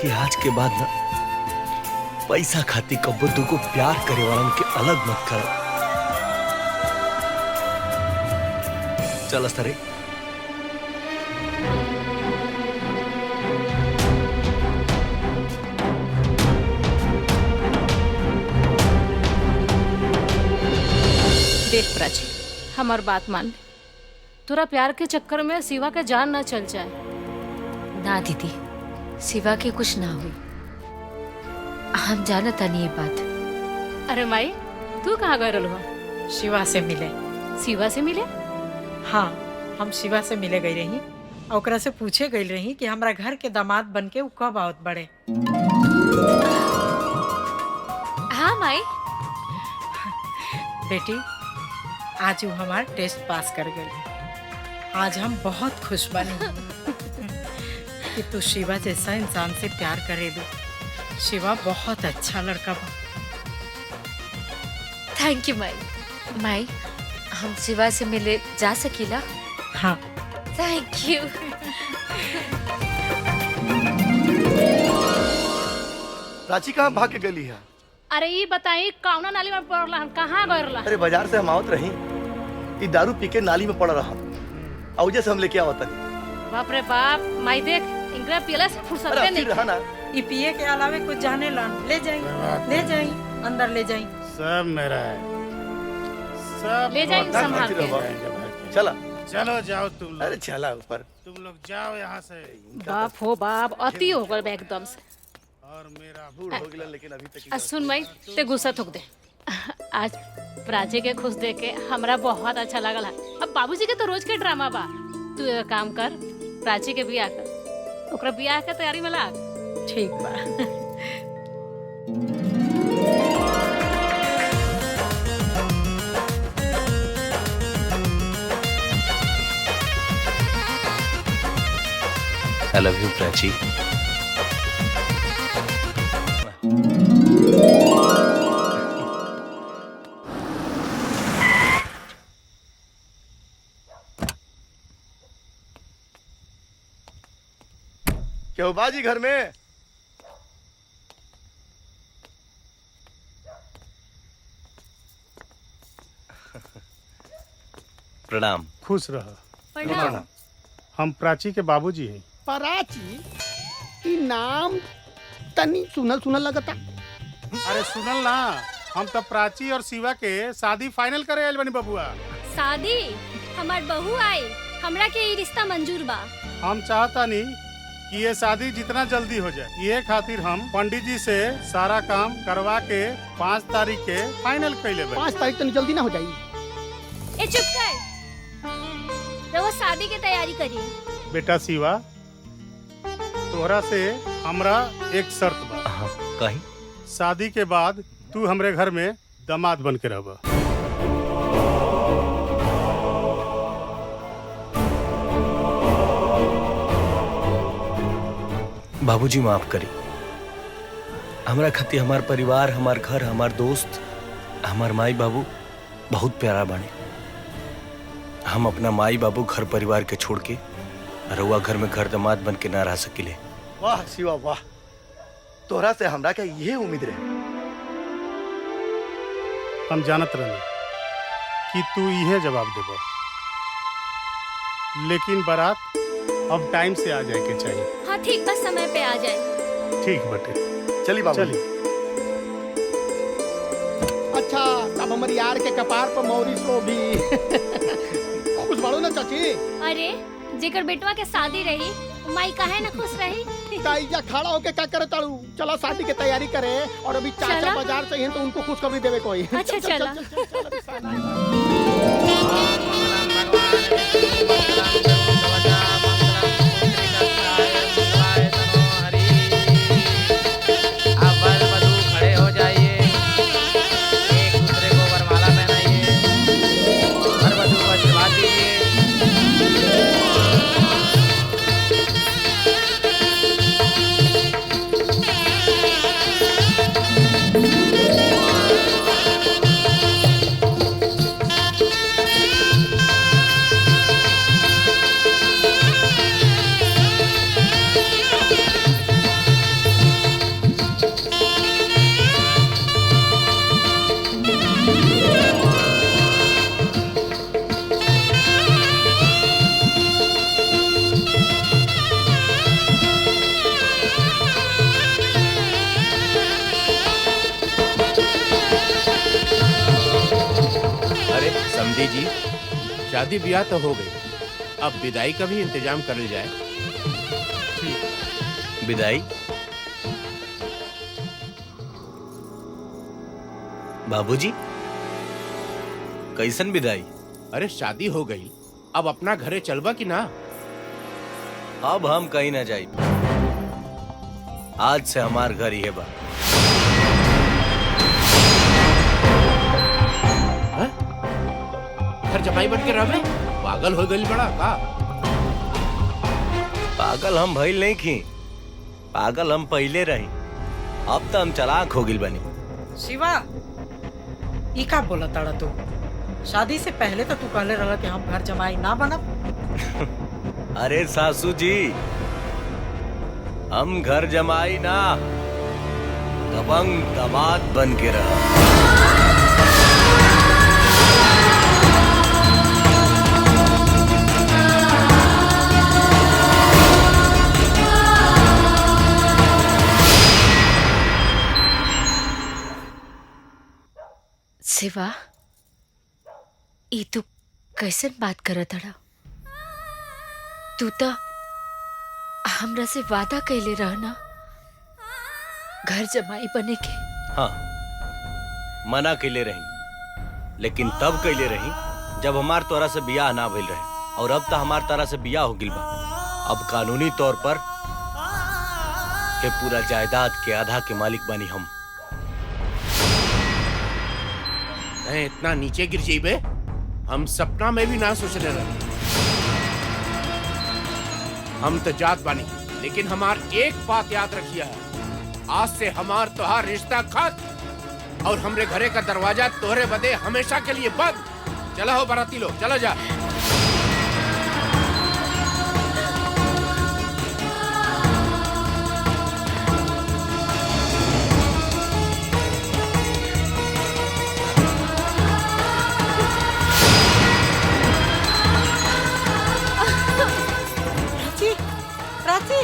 कि आज के बाद ना पैसा खाती कब्बो तुको प्यार करे वालन के अलग मत कर। चल सरे। देख प्राची, हमार बात मान ले, तोरा प्यार के चक्कर में शिवा के जान न चल जाए। ना दीदी, शिवा के कुछ ना हुई, हम जानता नहीं ये बात। अरे माई, तू कहाँ गए रहो? शिवा से मिले। शिवा से मिले? हाँ, हम शिवा से मिले गई रही और ओकरा से पूछे गई रही कि हमरा घर के दामाद बन के उ कब आवत बड़े। हाँ माई। बेटी, आज वो हमार टेस्ट पास कर गई। आज हम बहुत खुश बनी कि तू शिवा जैसा इंसान से प्यार करेलू। शिवा बहुत अच्छा लड़का बा। थैंक यू माई। माई, हम शिवा से मिले जा सकीला? हाँ। Thank you. प्राची कहाँ भाग के गली है? अरे ये बताई, कौना नाली में पड़ला? हम कहाँ गए रहा? अरे बाजार से हम आवत रही, ई दारू पी के नाली में पड़ रहा, और जैसे हम लेके आवत नहीं। बाप रे बाप, माई देख, इंगरा पियला से फुर्सत नहीं। रहा ना, ये पिए के अलावे कुछ जाने ला। ले जाई, ले जाई, अंदर ले जाई। सब मेरा है, सब ले जाई संभाल के। चला चलो जाओ तुम लोग। अरे चला ऊपर, तुम लोग जाओ यहाँ से। बाप हो बाप, अति हो गए एकदम से। और मेरा बूढ़ हो गया, लेकिन अभी तक सुन माई, ते गुस्सा थूक दे। आज प्राची के खुश देख के हमरा बहुत अच्छा लगल है। अब बाबूजी के तो रोज के ड्रामा बा। तू एक काम कर, प्राची के बियाह कर, ओकरा बियाह के तैयारी में लाग। ठीक बा। I love you, Prachi. क्यों बाजी घर में? प्रणाम। खुश रह। प्रणाम। हम प्राची के बाबूजी हैं। प्राची, ई नाम तनी सुनल सुनल लगता। अरे सुनल ना, हम तो प्राची और शिवा के शादी फाइनल करे आइल बनी बबुआ। शादी? हमार बहू आई, हमरा के ये रिश्ता मंजूर बा। हम चाहता नहीं कि ये शादी जितना जल्दी हो जाए, ये खातिर हम पंडित जी से सारा काम करवा के 5 तारीख के फाइनल कर लेबे। 5 तारीख तो जल्दी ना हो जाई। ए चुप कर, रउआ शादी की तैयारी करिए। बेटा शिवा, तोहरा से हमरा एक शर्त बा। कहीं शादी के बाद तू हमरे घर में दामाद बन के रहबा। बाबूजी माफ करी, हमरा खातिर हमार परिवार, हमार घर, हमार दोस्त, हमार माई बाबू बहुत प्यारा बाने। हम अपना माई बाबू घर परिवार के छोड़ के रउआ घर में घर दामाद बन के ना रह सकिले। वाह शिवा वाह, तोहरा से हमरा के ये उम्मीद रहे। हम जानत रहनी कि तू इहे जवाब देबा, लेकिन बारात अब टाइम से आ जाए के चाहिए। हाँ ठीक, बस समय पे आ जाए। ठीक बटे, चली बाबू। चली। अच्छा, अब हमारी यार के कपार पर मौरी सो भी खुश बाड़ो ना चाची। अरे जेकर बेटवा के शादी रही, माई काहे ना खुश रही। ताईजा खड़ा होके क्या करे ताड़ू? चलो शादी की तैयारी करे, और अभी चाचा चला। बाजार चाहिए तो उनको खुशखबरी देवे कोई। अच्छा चला। खड़े हो जाइए, एक दूसरे को वरमाला पहनाइए, वर वधू को आशीर्वाद दीजिए। अरे समधी जी, शादी ब्याह तो हो गई, अब विदाई का भी इंतजाम कर लिया जाए। विदाई? बाबूजी, कैसन विदाई? अरे शादी हो गई, अब अपना घरे चलबा कि ना? अब हम कहीं ना जाई, आज से हमार घर ही है बा। घर जमाई बन के रहबे? पागल हो गई बड़ा का? पागल हम भइल नहीं की, पागल हम पहले रही, अब तो हम चालाक हो गिल बनी। शिवा, ई का बोला ताड़ा तू? शादी से पहले तो तू कहले रहा कि हम घर जमाई ना बनब। अरे सासू जी, हम घर जमाई ना, दबंग दामाद बन के रहा। शिवा, ई तू कैसन बात करत हड़ा? तू तो हमरा से वादा कैले रहना घर जमाई बने के। हाँ, मना कैले रही, लेकिन तब कैले रही जब हमार तोरा से बियाह ना भइल रहे, और अब तो हमार तोरा से बियाह हो गिल बा। अब कानूनी तौर पर के पूरा जायदाद के आधा के मालिक बनी हम। इतना नीचे गिर जाइबे, हम सपना में भी ना सोचने रहे। हम तो जात बानी, लेकिन हमार एक बात याद रखिए है, आज से हमार तोहार रिश्ता खत्म, और हमरे घरे का दरवाजा तोहरे बदे हमेशा के लिए बंद। चला हो बाराती लोग, चला जा। प्राची,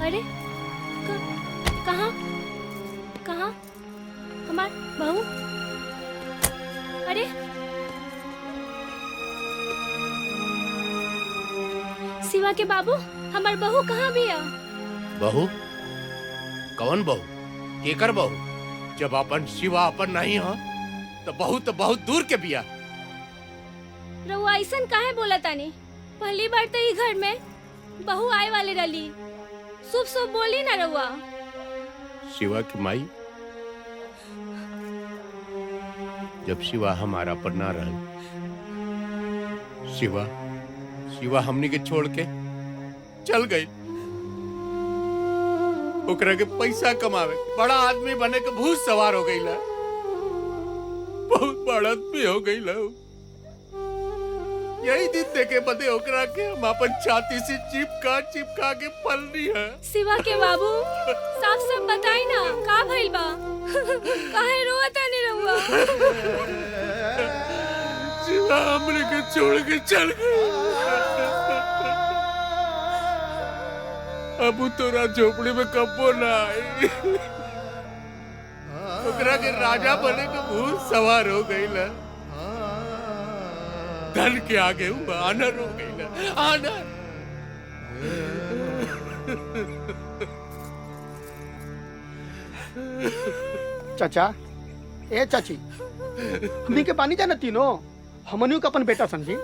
अरे कहाँ कहाँ हमार बहू? अरे शिवा के बाबू, हमार बहू कहाँ बिया? बहू? कौन बहू? केकर बहू? जब अपन शिवा अपन नहीं हो तो बहुत दूर के बिया। रउआ ऐसन काहे बोला तानी? पहली बार तो ई घर में बहू आए वाले रही। शुभ शुभ बोली ना रउआ। शिवा की माई, जब शिवा हमारा पर ना रह, शिवा हमनी के छोड़ के चल गई। ओकरा के पैसा कमावे, बड़ा आदमी बने के भूत सवार हो गई ला। बहुत बड़ा आदमी हो गई ला। यही दिन देखे बदे ओकरा के हम अपन छाती से चिपका के पल रही है। शिवा के बाबू, साफ साफ बताई ना का भइल बा? काहे रोवत तानी रउआ? शिवा हमने के छोड़ के चल गई। अब तोरा झोपड़ी में कब्बो ना आई। ओकरा के राजा बने के भूत सवार हो गई ला। धन के आगे आनर हो गई ला, आनर। चाचा, ए चाची, हमनी के बानी जाना तीनों, हमनियों का अपन बेटा समझी।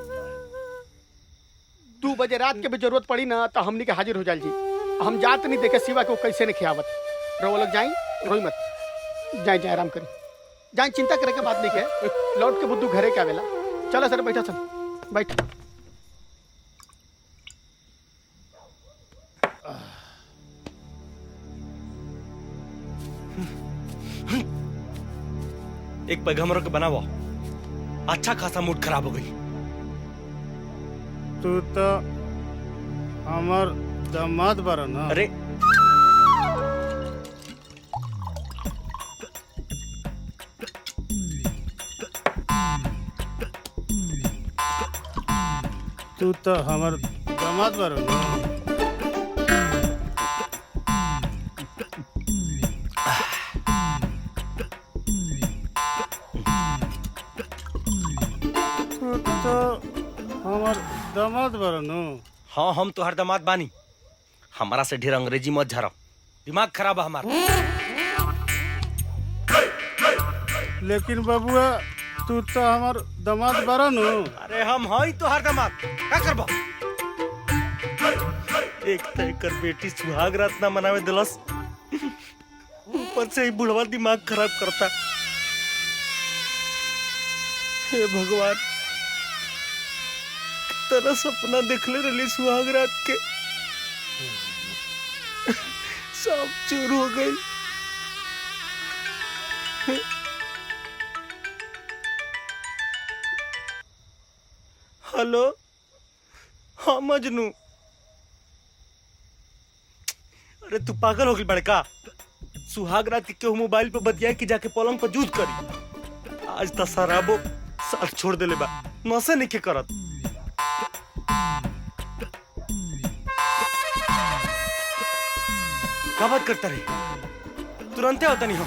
2 बजे रात के भी जरूरत पड़ी ना तो हमनी के हाजिर हो जाल जी। हम जात नहीं देखे शिवा को कैसे नहीं खियावत। रहो लोग जाई, रोई मत, जाए आराम करी, जाए, चिंता करे के बात नहीं के। लौट के बुद्धू घरे के आवेला। चलो सर, बैठा सन, बैठ। एक पैगंबर के बनावा, अच्छा खासा मूड खराब हो गई। तू तो हमार दामाद बारा ना। अरे तू तो हमार दामाद बारा ना। तू तो हमार दामाद बारा ना। हाँ, हम तो हर दामाद बानी। हमारा से ढेर अंग्रेजी मत झराओ, दिमाग खराब है हमारा। लेकिन बबुआ, तू तो हमार दामाद बारा नु। अरे हम हई तो हर दामाद, का करबो? एक तय कर बेटी सुहाग रात ना मनावे दिलस, ऊपर से ही बुढ़वा दिमाग खराब करता। हे भगवान, तेरा सपना देखले रही सुहाग रात के, सब चोर हो गई। हेलो, हाँ मजनू। अरे तू पागल हो गई बड़का? सुहाग रात के केहू मोबाइल पे बतिया कि जाके पलंग पर जूझ करी। आज तो शराबो साथ छोड़ देले बा, नशे नहीं के करत। क्या बात करता रही? तुरंत होता नहीं हो।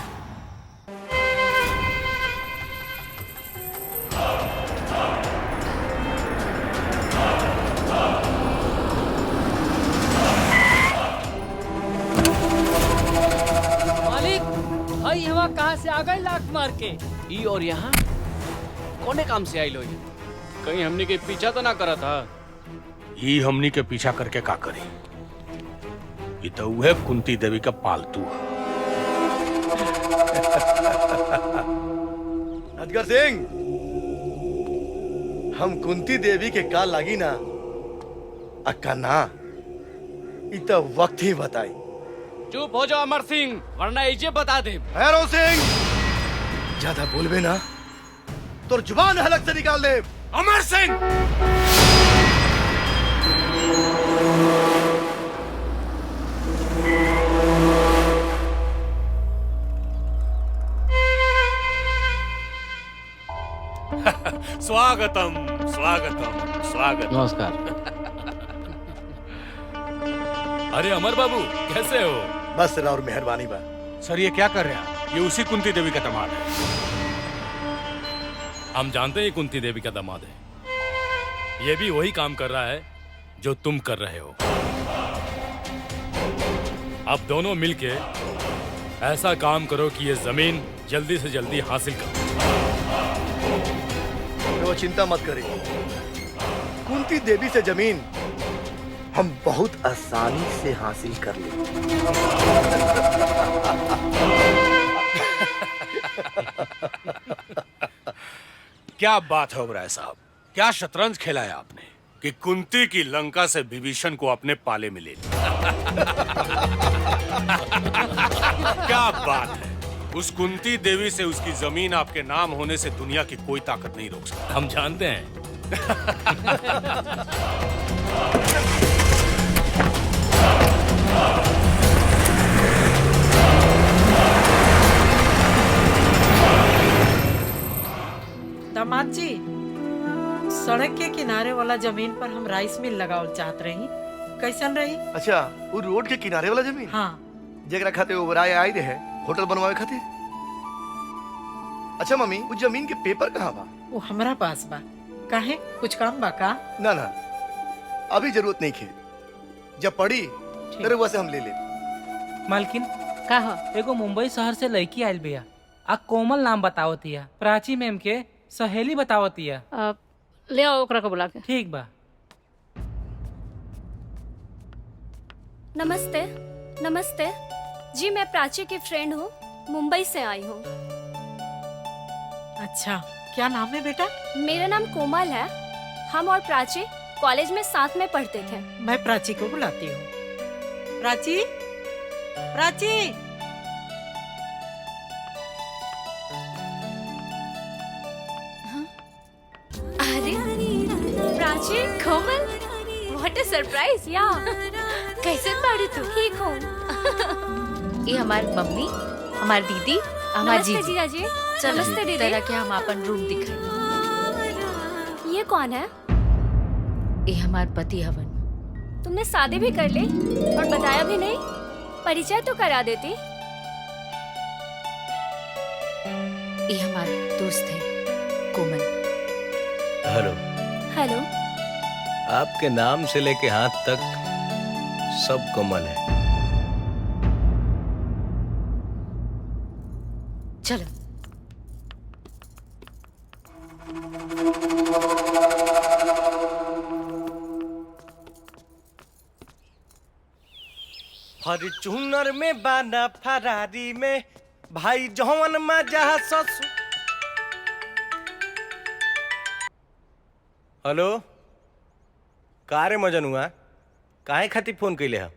मालिक, भाई हवा कहाँ से आ गए लाख मार के? ई और यहाँ कोने काम से आई लो? कहीं हमने के पीछा तो ना करा था? ही हमनी के पीछा करके का करी? ये तो वह कुंती देवी का पालतू है। अजगर सिंह, हम कुंती देवी के का लागी ना अक्का ना, इ तो वक्त ही बताई। चुप हो जाओ अमर सिंह, वरना इजे बता दे। भैरव सिंह, ज्यादा बोलबे ना तो जुबान हलक से निकाल दे। अमर सिंह, स्वागतम स्वागतम स्वागतम। नमस्कार। अरे अमर बाबू कैसे हो? बस और मेहरबानी बा। सर ये क्या कर रहे हैं? ये उसी कुंती देवी का दामाद है। हम जानते हैं ये कुंती देवी का दामाद है। ये भी वही काम कर रहा है जो तुम कर रहे हो। अब दोनों मिलके ऐसा काम करो कि ये जमीन जल्दी से जल्दी हासिल करो। तो चिंता मत करिए, कुंती देवी से जमीन हम बहुत आसानी से हासिल कर लेंगे। क्या बात है ओबराय साहब, क्या शतरंज खेला है आपने कि कुंती की लंका से विभीषण को अपने पाले में ले लिया। क्या बात है। उस कुंती देवी से उसकी जमीन आपके नाम होने से दुनिया की कोई ताकत नहीं रोक सकती। हम जानते हैं। दामाद जी, सड़क के किनारे वाला जमीन पर हम राइस मिल लगावल चाहत रही, कैसन रही? अच्छा, वो रोड के किनारे वाला जमीन? हाँ। जेकरा खाते ओबराय आई रहे होटल बनवावे खातिर। अच्छा मम्मी, उस जमीन के पेपर कहाँ बा? वो हमरा पास बा। काहे, कुछ काम बा का? ना ना, अभी जरूरत नहीं खे, जब पड़ी तेरे वैसे हम ले ले। मालकिन का एगो मुंबई शहर से लड़की आयल बिया, आ कोमल नाम बतावतिया, प्राची मैम के सहेली बतावतिया। ले आओ ओकरा को बुला के। ठीक बा। नमस्ते। नमस्ते जी, मैं प्राची की फ्रेंड हूँ, मुंबई से आई हूँ। अच्छा, क्या नाम है बेटा? मेरा नाम कोमल है। हम और प्राची कॉलेज में साथ में पढ़ते थे। मैं प्राची को बुलाती हूँ। प्राची, प्राची। अरे प्राची, कोमल, व्हाट अ सरप्राइज। या कैसे पढ़ी तू? ठीक हूँ। ये हमारी मम्मी, हमारी दीदी, हमारी नमस्ते जीजी। जीजा जी। चलो नमस्ते दीदी। तरह के हम अपन रूम दिखाए। ये कौन है? ये हमारे पति हवन। तुमने शादी भी कर ली और बताया भी नहीं, परिचय तो करा देती। ये हमारे दोस्त है कोमल। हेलो। हेलो। आपके नाम से लेके हाथ तक सब कोमल है। चलो। फॉर्च्यूनर में बाना फरारी में भाई जौन मजा ससु। हेलो, का रे मजनुआ, काहे खातिर फोन कैले है?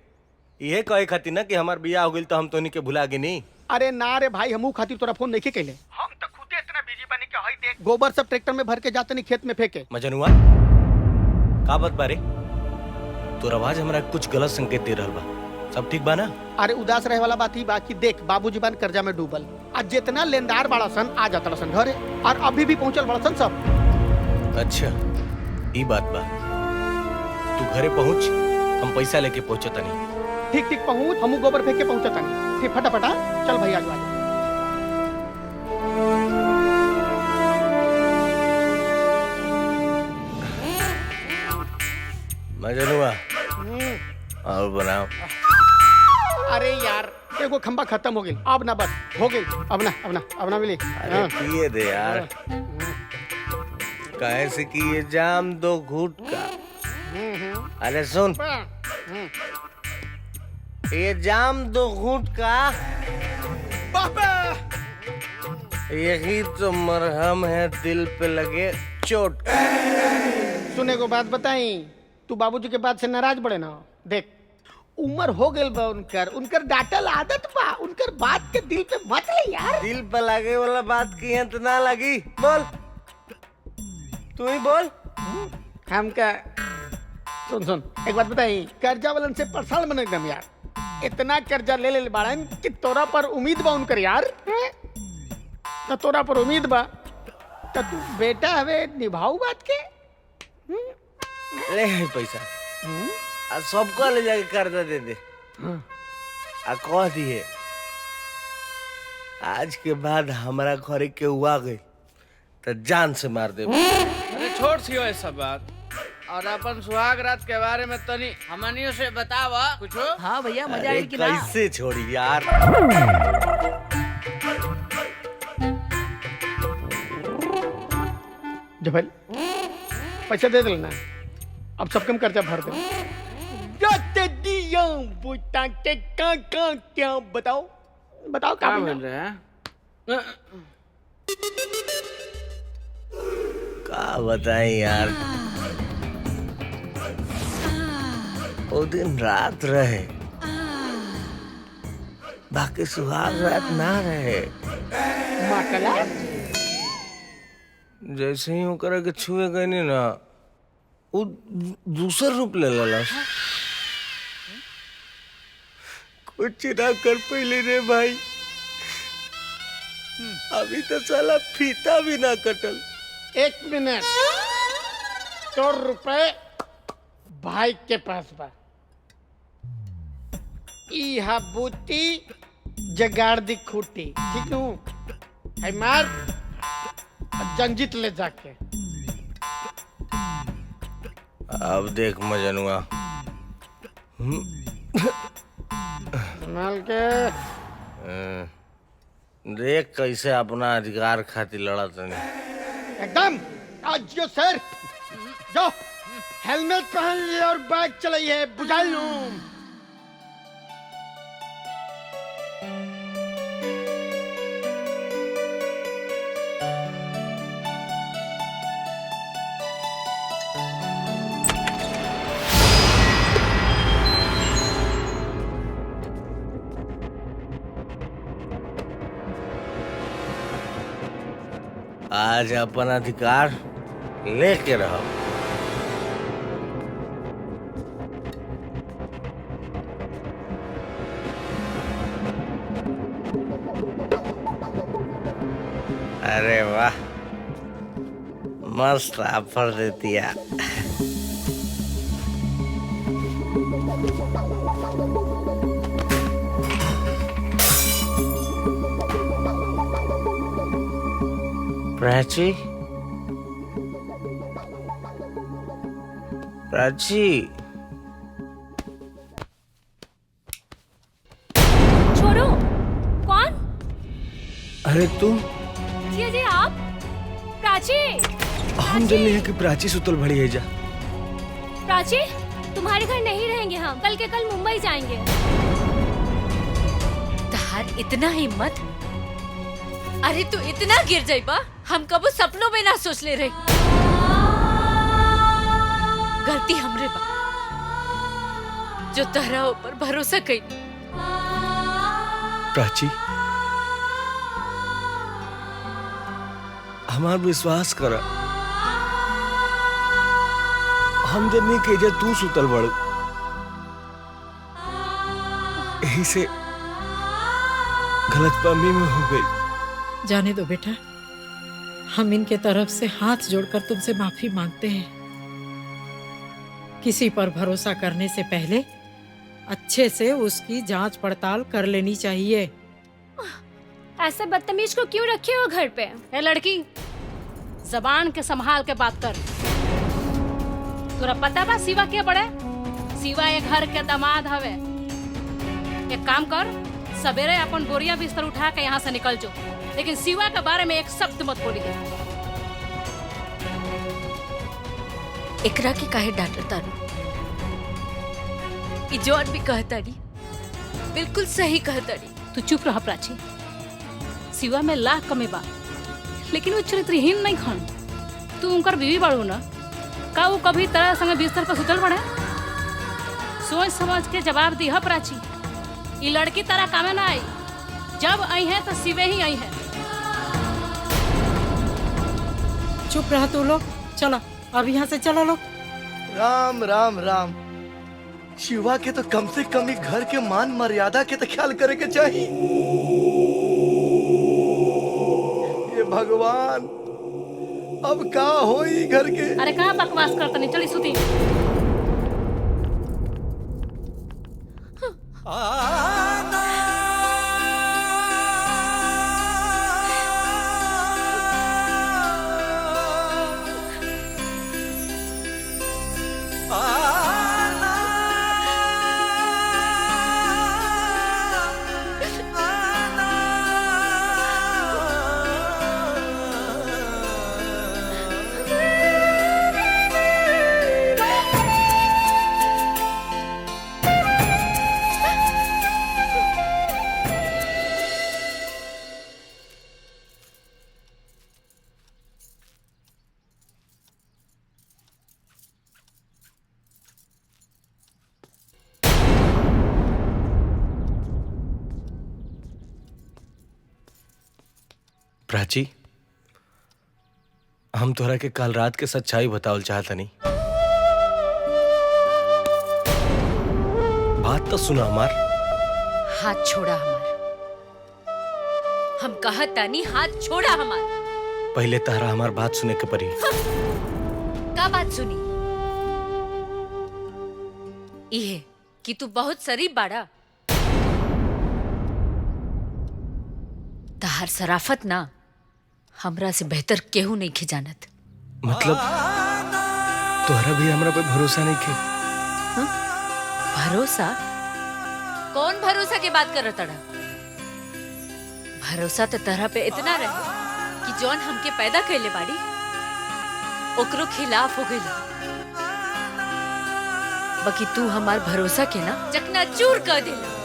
इहे कहे खातिर ना कि हमार बियाह हो गइल तो हम तोनी के भुला गेनी। अरे ना रे भाई, हमू खातिर तोरा फोन नहीं कैले। हम तो खुदे इतना बिजी बनी के हई देख गोबर सब ट्रैक्टर में भर के जाते नहीं खेत में फेंके। मजनुआ, का बात बारे? तोर आवाज हमरा कुछ गलत संकेत दे रहल बा। सब ठीक बा ना? अरे उदास रहे वाला बात ही बाकी देख, बाबूजी बन कर्जा में डूबल, आज जितना लेनदार बड़ा सन आ जाता सन घरे, और अभी भी पहुंचल बड़ा सन सब। अच्छा, ई बात बा। तू घरे पहुंच, हम पैसा लेके पहुंचता नहीं। ठीक ठीक पहुंच, हमू गोबर फेंक के पहुंचता नहीं। ठीक, फटाफटा चल भैया आज। मजनुआ, और बनाओ। अरे यार, एगो खंबा खत्म हो गई, अब ना बस हो गई, अब ना मिली। अरे पिए दे यार, काहे से कि ये जाम दो घूट का। अरे सुन, ये जाम दो घूट का, यही तो मरहम है दिल पे लगे चोट। सुने को बात बताई, तू बाबूजी के बात से नाराज पड़े ना। देख, उम्र हो गई बा उनकर डांटल आदत बा, उनकर बात के दिल पे मत ले यार। दिल पे लगे वाला बात की है तो ना लगी। बोल, तू ही बोल। हम का सुन एक बात बताई, कर्जा वालन से परेशान बन एकदम यार। इतना कर्जा ले बाड़न कि तोरा पर उम्मीद बा उनकर यार। तो तोरा पर उम्मीद बा तो तू बेटा हवे निभाऊ बात के। ले है पैसा, सबको ले जाके कर्जा दे दे। आ कह दिए आज के बाद हमारा घर के हुआ गई तो जान से मार दे। अरे छोड़ सी ये सब बात और अपन सुहाग रात के बारे में तनी हमनियों से बतावा कुछ। हाँ भैया मजा अरे आई कि ना। कैसे छोड़ी यार। जबल पैसा दे देना, अब सब कम कर्जा भर दे। बताओ बताओ क्या बोल रहे हैं? का बताएं यार, वो दिन रात रहे बाकी सुहाग रात ना रहे। जैसे ही ओकरा के छुए गए नी ना वो दूसर रूप ले ललस। कुछ ना कर पहले रे भाई, अभी तो साला फीता भी ना कटल। 1 मिनट, तो रुपए भाई के पास बा। इहा बूटी जगाड़ दी खूटी, ठीक नू? है मार जंजीत ले जाके। अब देख मजनुआ, संभाल के देख कैसे अपना अधिकार खातिर लड़त नहीं। एकदम आज जो सर जो हेलमेट पहन लिए और बाइक चलाइए, बुझा लूं। आज अपन अधिकार लेके रहो। अरे वाह, मस्त ऑफर दे दिया। प्राची, प्राची, छोड़ो। कौन? अरे तुम? जी जी आप? प्राची। हम जल्दी है कि प्राची सुतल भड़ी है जा। प्राची, तुम्हारे घर नहीं रहेंगे हम, कल के कल मुंबई जाएंगे। तहार इतना हिम्मत? अरे तू इतना गिर जाइबा हम कबो सपनों में ना सोच ले रहे। गलती हमरे बा जो तहरा ऊपर भरोसा कई। प्राची, हमार विश्वास कर, हम जन्नी के जे तू सुतल बड़ू, यही से गलतफहमी में हो गई। जाने दो बेटा, हम इनके तरफ से हाथ जोड़कर तुमसे माफी मांगते हैं। किसी पर भरोसा करने से पहले अच्छे से उसकी जांच पड़ताल कर लेनी चाहिए। ऐसे बदतमीज को क्यों रखे हो घर पे? ए लड़की, जबान के संभाल के बात कर। तोरा पता बा शिवा के बड़े? शिवा ये घर के दामाद हवे। एक काम कर, सवेरे अपन बोरिया बिस्तर उठा के यहाँ से निकल जो, लेकिन शिवा के बारे में एक शब्द मत बोली। एकरा के काहे डांटता रू? ई जौन भी कहताड़ी बिल्कुल सही कहताड़ी। तू चुप रह प्राची। शिवा में लाख कमे बा, लेकिन वो चरित्रहीन नहीं खन। तू उनकर बीवी बाड़ू ना, का वो कभी तरह संग बिस्तर पर सुतल पड़े? सोच समझ के जवाब दी है प्राची। ये लड़की तरह कामे ना आई, जब आई है तो शिवे ही आई है। चुप रहा तू लोग, चलो अब यहाँ से चलो लोग। राम राम राम। शिवा के तो कम से कम ही घर के मान मर्यादा के तो ख्याल करे के चाहिए। ये भगवान, अब का होई घर के? अरे कहाँ बकवास करता नहीं, चली सुती। प्राची, हम तोहरा के कल रात के सच्चाई बतावल चाहता नहीं। बात तो सुना हमार। हाथ छोड़ा हमार। हम कहत तानी हाथ छोड़ा हमार। पहले तहरा हमार बात सुने के पड़ी। का बात सुनी? इहे कि तू बहुत शरीफ बाड़ा। तहार सराफत ना हमरा से बेहतर केहू नहीं के जानत। मतलब तोहरा भी हमरा पे भरोसा नहीं के? भरोसा? कौन भरोसा की बात कर रहा तड़ा? भरोसा तो तरह पे इतना रहे कि जौन हमके पैदा कैले बाड़ी ओकरो खिलाफ हो गई। बाकी तू हमार भरोसा के ना चकनाचूर कर देला।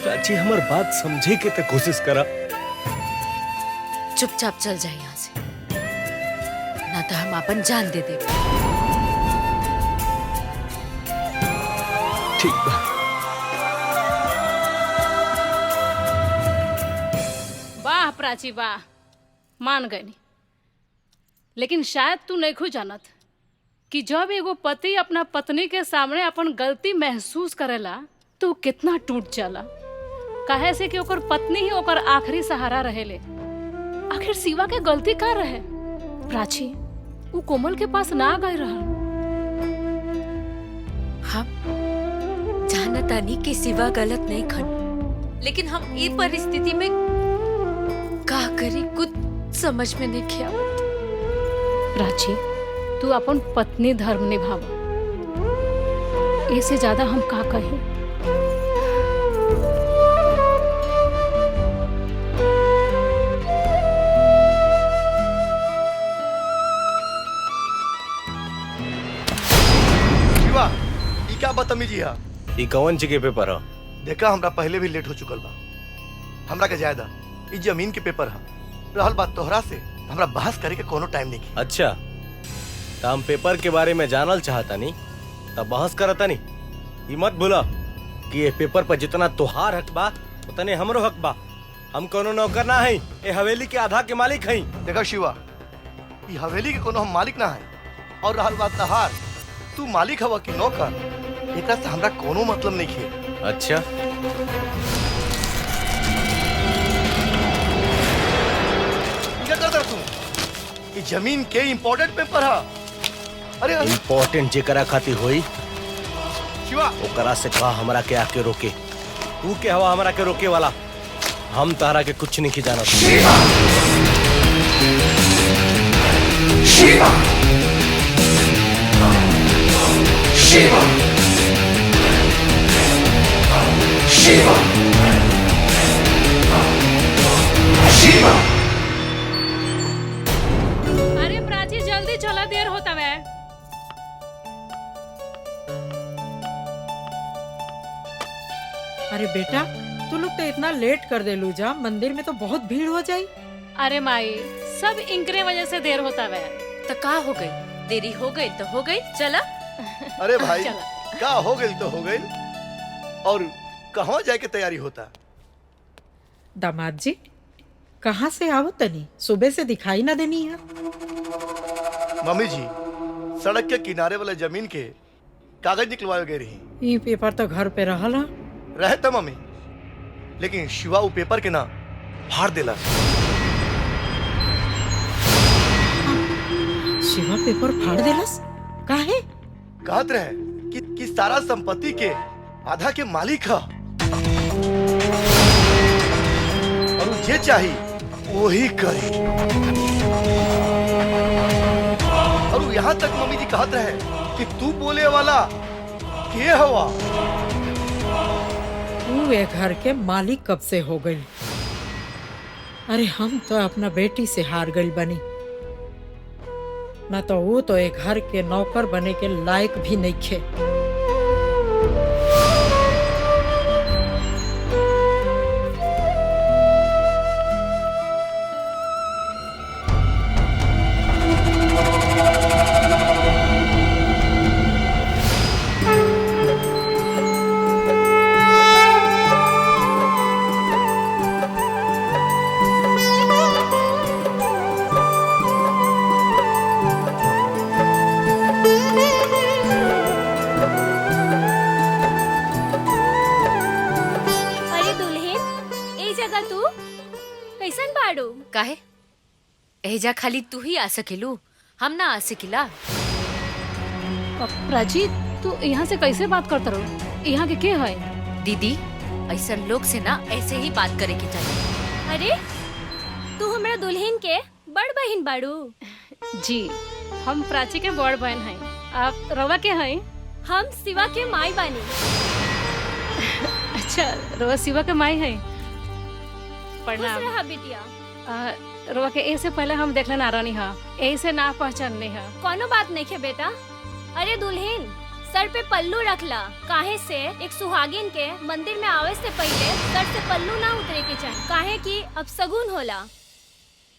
प्राची, हमार बात समझे के ते कोशिश करा। चुपचाप चल जाए यहाँ से, ना तो हम अपन जान दे दे। ठीक बा। वाह प्राची वाह, मान गई। लेकिन शायद तू नहीं खु जानत कि जब एगो पति अपना पत्नी के सामने अपन गलती महसूस करेला तो कितना टूट जाला। काहे से कि ओकर पत्नी ही ओकर आखिरी सहारा रहेले। आखिर शिवा के गलती का रहे? प्राची, वो कोमल के पास ना गए रहल। हम जानतानी कि शिवा गलत नहीं खन, लेकिन हम ई परिस्थिति में का करी कुछ समझ में नहीं आवत। प्राची, तू अपन पत्नी धर्म निभावा। इससे ज्यादा हम का कहें? शिवा, ई क्या बदतमीजी है? ई कौन जगह पेपर है? देखा, हमरा पहले भी लेट हो चुकल बा। हमरा के ज्यादा ई जमीन के पेपर है। रहल बात तोहरा से, हमरा बहस करे के कोनो टाइम नहीं। अच्छा, तो हम पेपर के बारे में जानल चाहता नहीं तब बहस करता नहीं। ये मत भूला कि ये पेपर पर जितना तोहार हक बा उतने हमरो हक बा। हम कोनो नौकर ना है, ये हवेली के आधा के मालिक हैं। देखा शिवा, ये हवेली के कोनो हम मालिक ना है। और रहल बात तहार, तू मालिक हवा कि नौकर, एकरा से हमरा कोनो मतलब नहीं है। अच्छा, क्या करता तू? ये जमीन के इम्पोर्टेंट पेपर है। अरे इम्पोर्टेंट जेकरा खातिर होई शिवा, ओकरा से कहा हमरा के आके रोके। तू के हवा हमरा के रोके वाला? हम तारा के कुछ नहीं की जानत। शिवा, शिवा, शिवा, शिवा, शिवा। अरे प्राची, जल्दी चला, देर होता है। अरे बेटा, तू लोग तो इतना लेट कर दे लूजा। मंदिर में तो बहुत भीड़ हो जाई। अरे माई, सब इनकरे वजह से देर होता है। तो का हो गई? देरी हो गई तो हो गई, चला। अरे भाई, चला। का हो गई तो हो गई। और कहाँ जाए के तैयारी होता? दामाद जी, कहाँ से आओ तनी? सुबह से दिखाई ना देनी है। मम्मी जी, सड़क के किनारे वाले जमीन के कागज निकलवाए गए रही। ये पेपर तो घर पे रहला। रहे तो मम्मी, लेकिन शिवा वो पेपर के ना फाड़ देला। शिवा पेपर फाड़ देलस? काहे? कहत रहे कि सारा संपत्ति के आधा के मालिक है और उ जे चाही वही करी। और उ यहाँ तक मम्मी जी कहत रहे कि तू बोले वाला के हवा। तू ये घर के मालिक कब से हो गई? अरे हम तो अपना बेटी से हार गई बनी, न तो वो तो एक घर के नौकर बने के लायक भी नहीं खे। काहे एजा खाली तू ही आ सकेलू, हम ना आ सकिला। प्राची तू यहाँ से कैसे बात करता रहो? यहाँ के है? दीदी ऐसा लोग से ना ऐसे ही बात करे के चाहिए। अरे तू हमरा दुल्हन के बड़ बहन बाड़ू? जी हम प्राची के बड़ बहन हैं। आप रवा के हैं? हम शिवा के माई बानी। अच्छा रवा शिवा के माई है। प्रणाम। खुश रहा बिटिया। रवा के ऐसे पहले हम देखले ना रानी हा, ऐसे ना पहचानने हा। कोनो बात नहीं है बेटा। अरे दुल्हन सर पे पल्लू रखला, काहे से एक सुहागिन के मंदिर में आवे से पहले सर से पल्लू ना उतरे के चाहिए, काहे कि अब सगुन होला।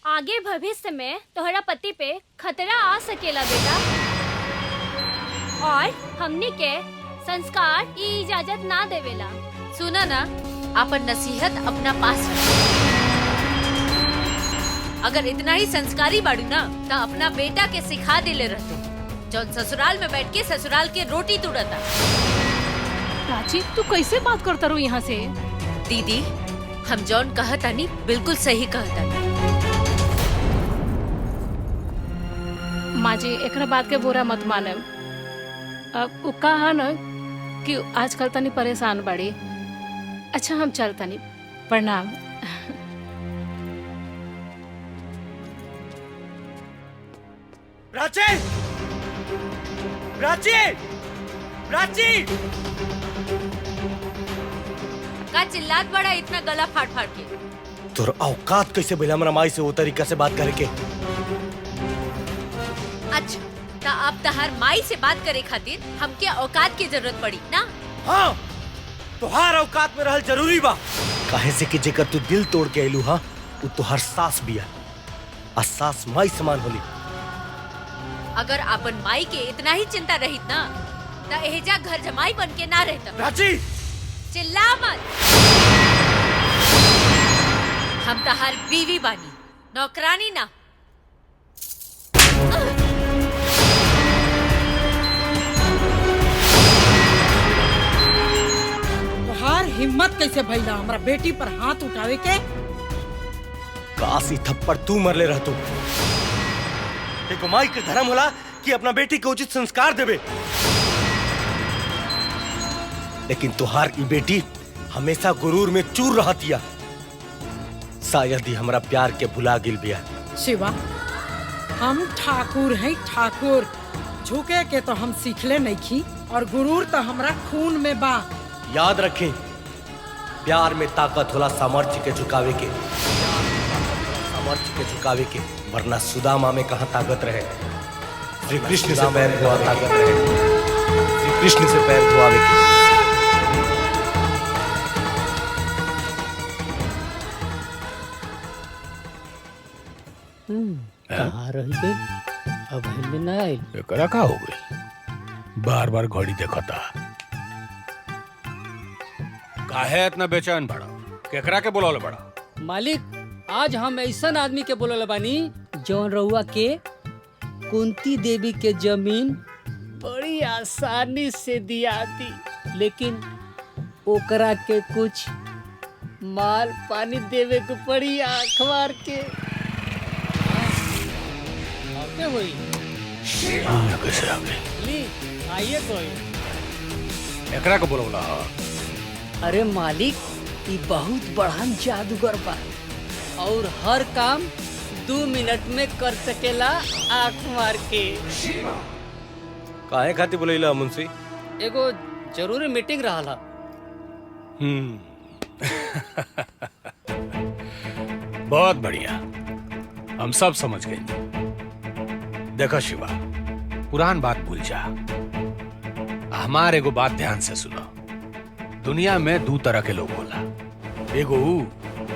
आगे भविष्य में तोहरा पति पे खतरा आ सकेला बेटा। और हमनी के संस्कार ई इजाजत ना देवेला। सुना ना, अपन नसीहत अपना पास रख। अगर इतना ही संस्कारी बाड़ू ना तो अपना बेटा के सिखा देले रहते, जो ससुराल में बैठ के ससुराल के रोटी तुड़ता। प्राची तू कैसे बात करता रू यहाँ से? दीदी हम जौन कहता नहीं बिल्कुल सही कहता नहीं। माँ जी एकरा बात के बुरा मत माने। अब उ कहा न कि आजकल तनी परेशान बाड़ी। अच्छा हम चलता नहीं। प्रणाम। प्राची! प्राची! प्राची! का चिल्लात बड़ा इतना गला फाड़ फाड़ के? तोर औकात कैसे भइला हमरा माई से वो तरीका से बात करे के? अच्छा ता आप तहार माई से बात करे खातिर हमके औकात की जरूरत पड़ी ना? हाँ तोहार औकात में रहल जरूरी बा। काहे से कि जेकर तू दिल तोड़ के आइलू हा उ तोहार सास बिया, आ सास माई समान होली। अगर अपन माई के इतना ही चिंता रहित ना ता एजा घर जमाई बन के ना रहता। प्राची! चिल्ला मत। हम तहार बीवी बानी, नौकरानी ना। तोहार हिम्मत कैसे भइला हमरा बेटी पर हाथ उठावे के? कासी थप्पड़ तू मरले रहतू। एक माई के धर्म होला कि अपना बेटी के उचित संस्कार देवे, लेकिन तुहार ई बेटी हमेशा गुरूर में चूर रहतिया। शायद ही हमरा प्यार के भुला गिल बिया। शिवा हम ठाकुर हैं ठाकुर, झुके के तो हम सीखले नहीं खी और गुरूर तो हमरा खून में बा। याद रखें प्यार में ताकत होला सामर्थ्य के झुकावे के, सामर्थ्य के झुकावे के, वरना सुदामा में कहाँ ताकत रहे? श्री कृष्ण से पैर धोआ ताकत रहे, श्री कृष्ण से पैर धोआवे के। कहाँ रह गई? अब हिल ना आई। एकरा का हो गई? बार बार घड़ी देखता। काहे इतना बेचैन बड़ा? केकरा के बुलावले बड़ा? मालिक आज हम ऐसन आदमी के बोलले बानी जौन रउआ के कुंती देवी के जमीन बड़ी आसानी से दिया दी, लेकिन ओकरा के कुछ माल पानी देवे के पड़ी आँख मार के। आके हुई कैसे आ गई? ली आइए कोई। एकरा के बुलावला? अरे मालिक ये बहुत बड़हन जादूगर बा और हर काम 2 मिनट में कर सकेला आँख मार के। काहे खातिर बोलैला मुंशी? एगो जरूरी मीटिंग रहला। बहुत बढ़िया, हम सब समझ गए। देखो शिवा, पुरान बात भूल जा। हमारे एगो बात ध्यान से सुनो। दुनिया में 2 तरह के लोग होला। एगो ऊ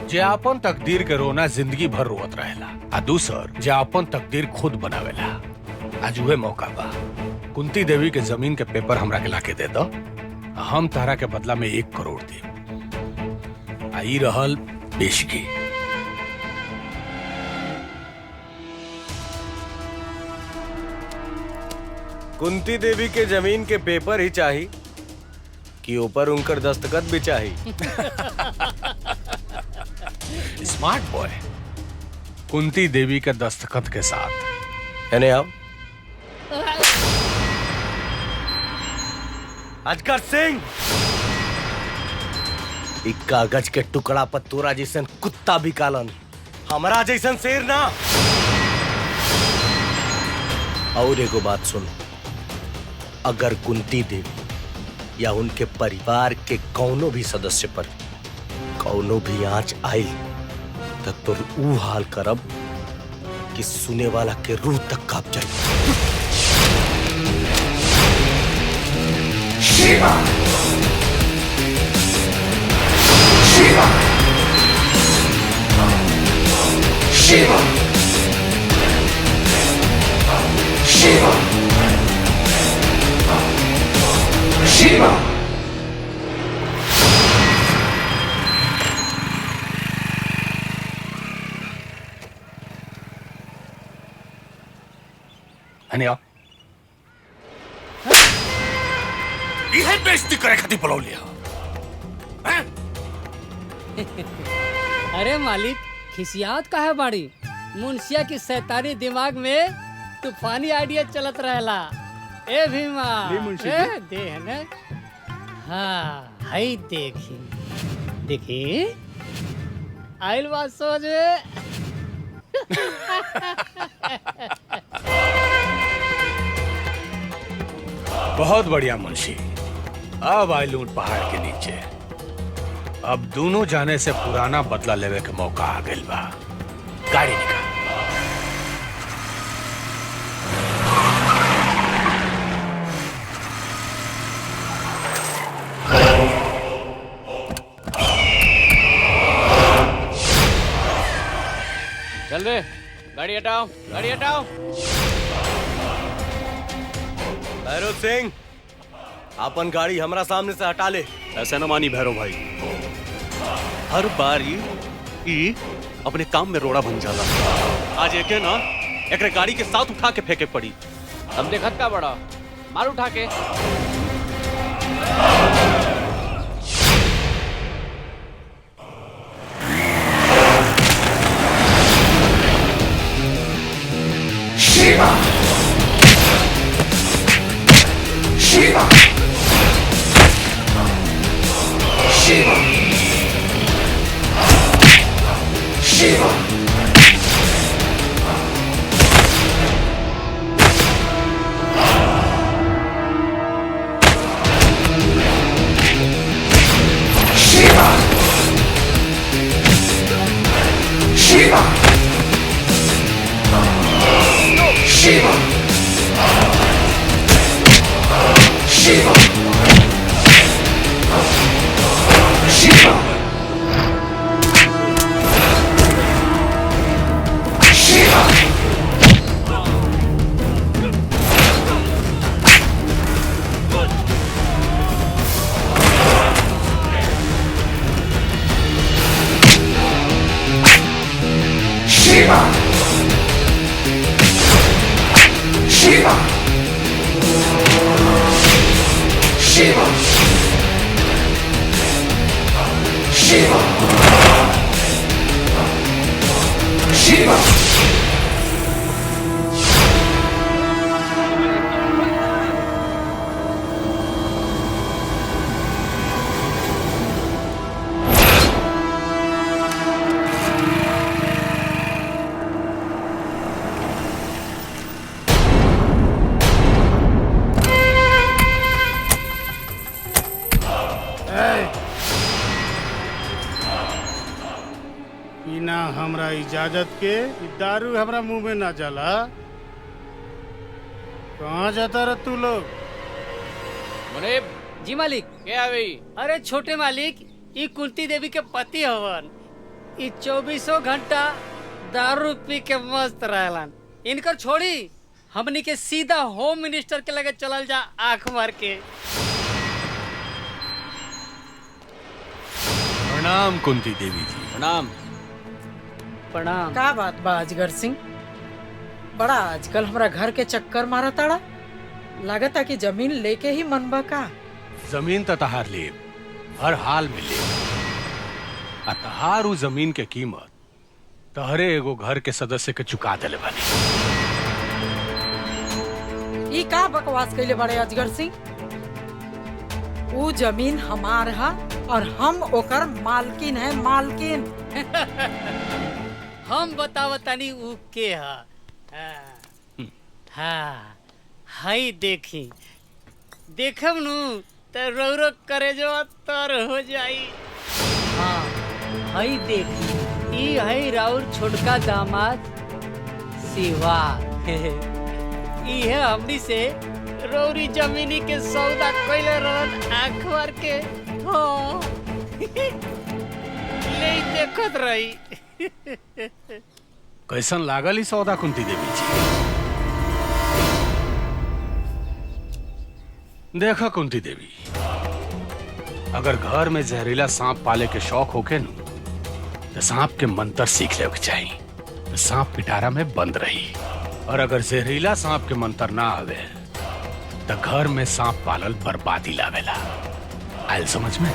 जे अपन तकदीर के रोना जिंदगी भर रोवत रहेला, आ दूसर जे अपन तकदीर खुद बनावेला। आज उहे मौका बा। कुंती देवी के जमीन के पेपर हमरा के लाके दे दो, हम तारा के बदला में 1 करोड़ दे। आई रहल पेशगी। कुंती देवी के जमीन के पेपर ही चाहिए कि ऊपर उनकर दस्तखत भी चाहिए? Smart boy. कुंती देवी के दस्तखत के साथ। यानी आप अजगर सिंह, एक कागज के टुकड़ा पर तोरा जैसन कुत्ता भी कालन, हमारा जैसन शेर ना। और एगो बात सुन, अगर कुंती देवी या उनके परिवार के कौनो भी सदस्य पर कौनो भी आंच आई तो तुर ऊ हाल करब कि सुने वाला के रूह तक कांप जाए। शिवा शिवा शिवा शिवा शिवा हनिया यह बेइज्जती करे खातिर बुला लिया। अरे मालिक खिसियात काहे बाड़ी? मुंशिया की शैतानी दिमाग में तूफानी आइडिया चलत रहेला। ए भीमा, ली मुंशी ए जी। दे है ना? हाँ, हई देखी देखी आइल बात समझ में। बहुत बढ़िया मुंशी। अब आई लूट पहाड़ के नीचे। अब दोनों जाने से पुराना बदला लेवे के मौका आ गइल बा। गाड़ी निकाल। चल रे, गाड़ी हटाओ, गाड़ी हटाओ। भैरव सिंह, अपन गाड़ी हमरा सामने से हटा ले। ऐसे न मानी भैरव भाई, हर बार ई अपने काम में रोड़ा बन जाला। आज एके ना एकरे गाड़ी के साथ उठा के फेंके पड़ी। अब देखत का बड़ा, मार उठा के। शिवा शिवा शिवा शिवा शिवा शिवा शिवा शिवा शिवा शिवा शिवा शिवा बिना हमरा इजाजत के इ दारू हमरा मुंह में ना जाला। कहाँ जाता रह तू लोग? मुनीब जी मालिक। क्या अभी? अरे छोटे मालिक, ई कुंती देवी के पति हवन। ई 24 घंटा दारू पी के मस्त रहलन। इनकर छोड़ी हमनी के सीधा होम मिनिस्टर के लगे चलल जा आंख मार के। प्रणाम कुंती देवी जी। प्रणाम। प्रणाम। का बात बा अजगर सिंह, बड़ा आजकल हमरा घर के चक्कर मारा ताड़ा। लागता कि जमीन लेके ही मनबा का? जमीन त तहार ले, हर हाल में ले। आ तहार उ जमीन के कीमत तहरे एगो घर के सदस्य के चुका देले बानी। ई का बकवास कैले बड़े अजगर सिंह? वो जमीन हमार है और हम ओकर मालकिन है, मालकिन। हम बतावतानी ऊ के हा। हाँ, हई देखी देखब नु त रो करे जो तर हो जाई। हाँ, हई देखी ई हई राउर छोटका दामाद शिवा। ई है हमनी से रौरी जमीनी के सौदा कइले रहन आंख मार के। हाँ। ले देखत रही। कैसन लागल ई सौदा कुंती देवी जी? देखा कुंती देवी, अगर घर में जहरीला सांप पाले के शौक होके नु तो सांप के मंत्र सीख ले चाहिए, तो सांप पिटारा में बंद रही। और अगर जहरीला सांप के मंत्र ना आवे तो घर में सांप पालल बर्बादी लावेला। आयल समझ में?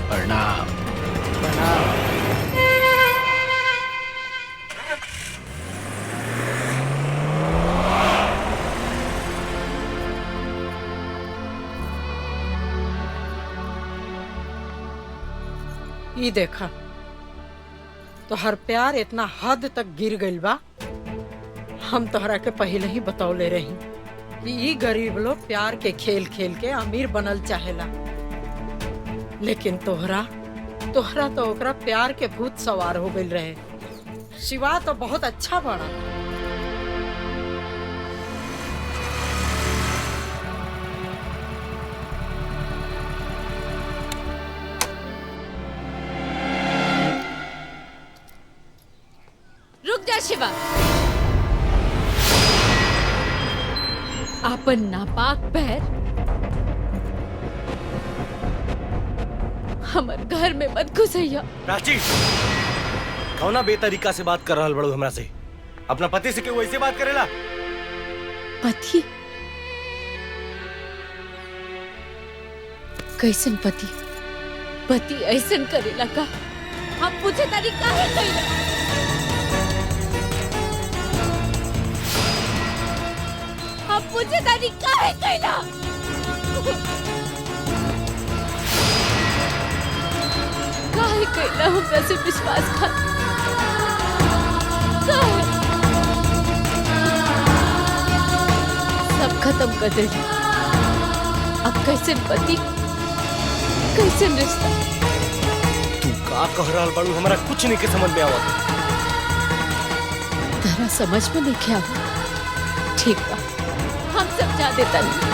प्रणाम। ई देखा तो हर प्यार इतना हद तक गिर गइल बा। हम तोहरा के पहले ही बतौले रही कि ई गरीब लोग प्यार के खेल खेल के अमीर बनल चाहेला, लेकिन तोहरा तो ओकरा प्यार के भूत सवार हो गइल रहे। शिवा तो बहुत अच्छा बड़ा। रुक जा शिवा। अपन नापाक पैर हमर घर में मत घुसैया। प्राची, कौना बेतरीका से बात कर रहल बड़ू हमरा से? अपना पति से क्यों वैसे बात करेला? पति? कैसन पति? पति ऐसन करेला का? हम पूछे तारी काहे कइला? हम पूछे तारी काहे कइला? काहे कइला हमरा से विश्वासघात? काहे? सब खत्म कर दे। अब कैसे पति, कैसे रिश्ता? तू का कह रहल बड़ू? हमरा कुछ नहीं के समझ में आवत। तेरा समझ में नहीं क्या? ठीक बा, हम समझा देता नहीं।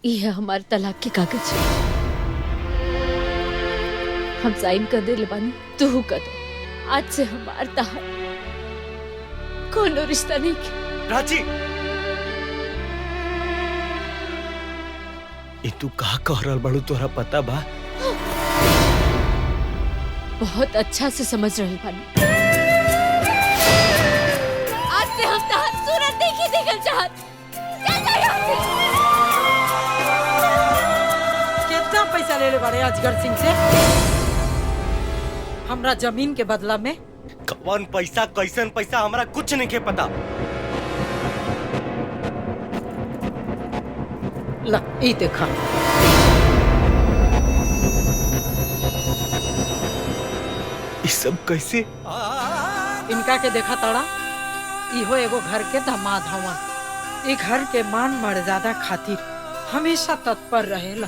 ये है हमारे तलाक के कागज। हम साइन कर दे बानी, तू कर दे। आज से हमार तहार कोनो रिश्ता नहीं के। प्राची, ये तू का कह रहल बड़ू? तोहरा पता बा? बहुत अच्छा से समझ रहे बानी। आज से हम तहार सूरत देखी देखल चाहत। कितना पैसा ले बड़े अजगर सिंह से? हमरा जमीन के बदला में? कौन पैसा, कैसन पैसा, हमरा कुछ नहीं के पता। ला, ई देखा। सब कैसे? इनका के देखा तड़ा, इहो एगो घर के दामाद हवन। ई घर के मान मर्यादा खातिर हमेशा तत्पर रहेला।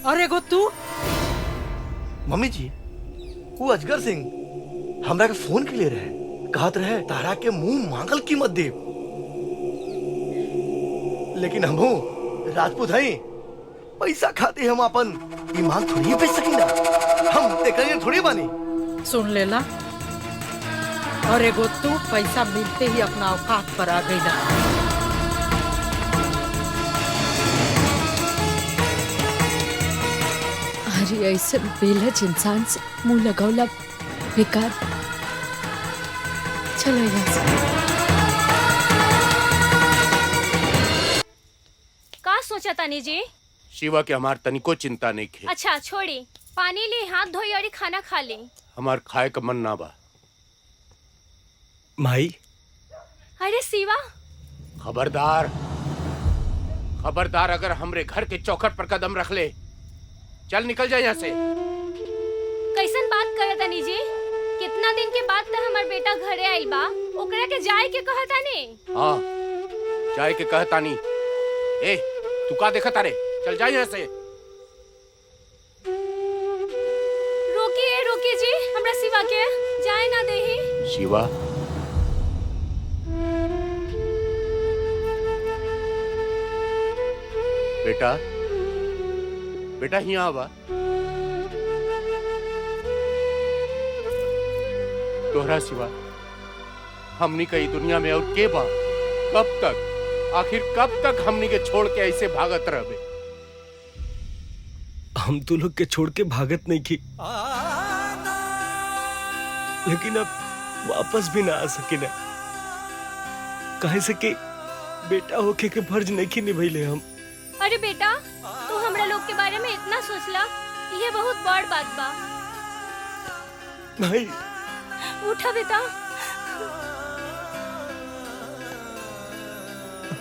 और एगो तू मम्मी जी, वो अजगर सिंह हमरा के फोन के लिए रहे, कहत रहे तारा के मुंह मांगल कीमत दे, लेकिन हमहू राजपूत हई, पैसा खाते हम अपन ईमान थोड़ी बेच सकीना, हम ते करिए थोड़ी बानी। सुन लेला, और एगो तू पैसा मिलते ही अपना औकात पर आ गई। अरे ऐसे बेलज इंसान से मुंह लगौला बेकार। चलो यहाँ से। का सोचा तानी जी? शिवा के हमार तनिको चिंता नहीं खे। अच्छा छोड़ी, पानी ले, हाथ धोई और खाना खा ले। हमार खाए का मन ना बा। माई। अरे शिवा, खबरदार खबरदार, अगर हमरे घर के चौखट पर कदम रख ले, चल निकल जाए यहाँ से। कैसन बात करे तानी जी? कितना दिन के बाद तो हमार बेटा घरे आइल बा, ओकरा के जाए के कहता ने। हाँ, जाए के कहता नहीं। ए, तू का देखा तारे? चल जाए यहाँ से। रोकिए रोकिए जी, हमरा शिवा के जाए ना देही। शिवा, बेटा बेटा यहाँ आवा। तोहरा सिवा हमनी कई दुनिया में और के बा? कब तक, आखिर कब तक हमनी के छोड़ के ऐसे भागत रहबे? हम तो लोग के छोड़ के भागत नहीं की, लेकिन अब वापस भी ना आ सके ना, कहे से कि बेटा होके के फर्ज नहीं की निभैले हम। अरे बेटा, तू हमरा लोग के बारे में इतना सोचला, ये बहुत बड़ बात बा। नहीं, उठा बेटा।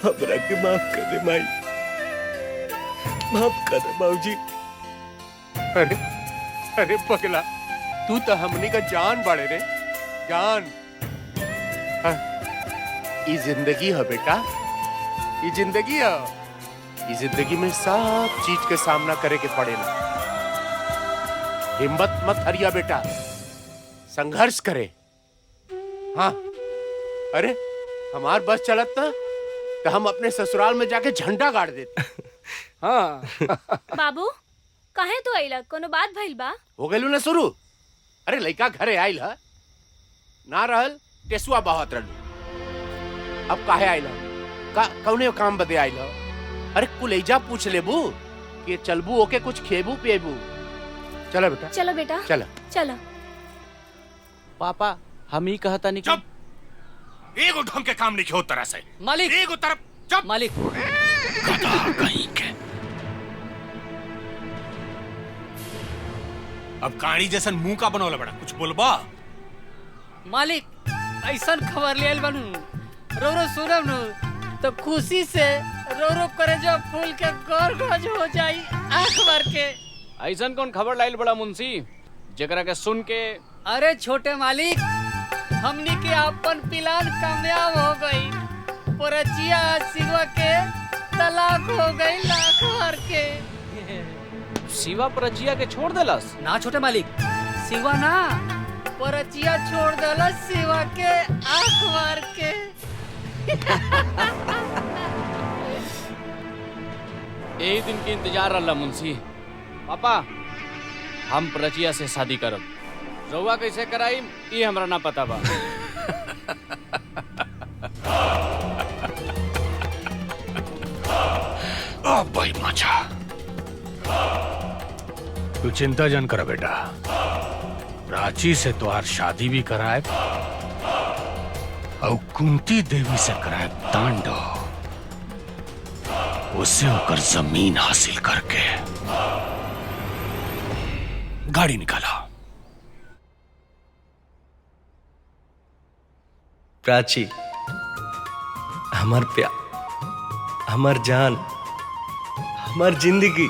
हमरा के माफ कर दे माई, माफ कर दे बाबूजी। अरे अरे पगला, तू तो हमनी का जान बाड़े रे, जान। ये जिंदगी है बेटा, ये जिंदगी है। ये जिंदगी में सब चीज के सामना करे के पड़ेला। हिम्मत मत हरिया बेटा, संघर्ष करे। हाँ, अरे हमार बस चलत ना तो हम अपने ससुराल में जाके झंडा गाड़ देते। हाँ। बाबू, काहे तू आइला? कोनो बात भइल बा? हो गइलू ना शुरू। अरे लइका घरे आइल है ना, रहल टेसुआ बहत रहलू। अब काहे आइल का? कौने काम बदे आइल? अरे कुलैजा पूछ लेबू कि चलबू ओके कुछ खेबू पिएबू। चलो बेटा, चलो बेटा, चलो चलो। पापा, हम ही कहता नहीं। चुप, एगो ढंग के काम नहीं हो तरह से। मालिक, एगो तरफ चुप। मालिक, गधा कहीं के। अब काणी जैसन मुंह का बनौला बड़ा, कुछ बोलबा? मालिक, ऐसन खबर ले आइल बानू, रो रो सुनब नु तो खुशी से रो रो करे जो फूल के गोर गोज हो जाई आंख भर के। ऐसन कौन खबर लाइल बड़ा मुंशी, जेकरा के सुन के? अरे छोटे मालिक, हमनी के अपन प्लान कामयाब हो गई। परचिया शिवा के तलाक हो गई लाख भर के। शिवा परचिया के छोड़ देलस? ना छोटे मालिक, शिवा ना, परचिया छोड़ देलस शिवा के आंख भर के। यही दिन के इंतजार रहा मुंशी। पापा, हम परचिया से शादी करब। रउआ कैसे कराई ये हमरा ना पता बा। भाई माचा, तू चिंता जन कर बेटा, प्राची से तुहार शादी भी कराए और कुंती देवी से कराए तांडव, उससे होकर जमीन हासिल करके गाड़ी निकाला। प्राची, हमार प्यार, हमार जान, हमार जिंदगी,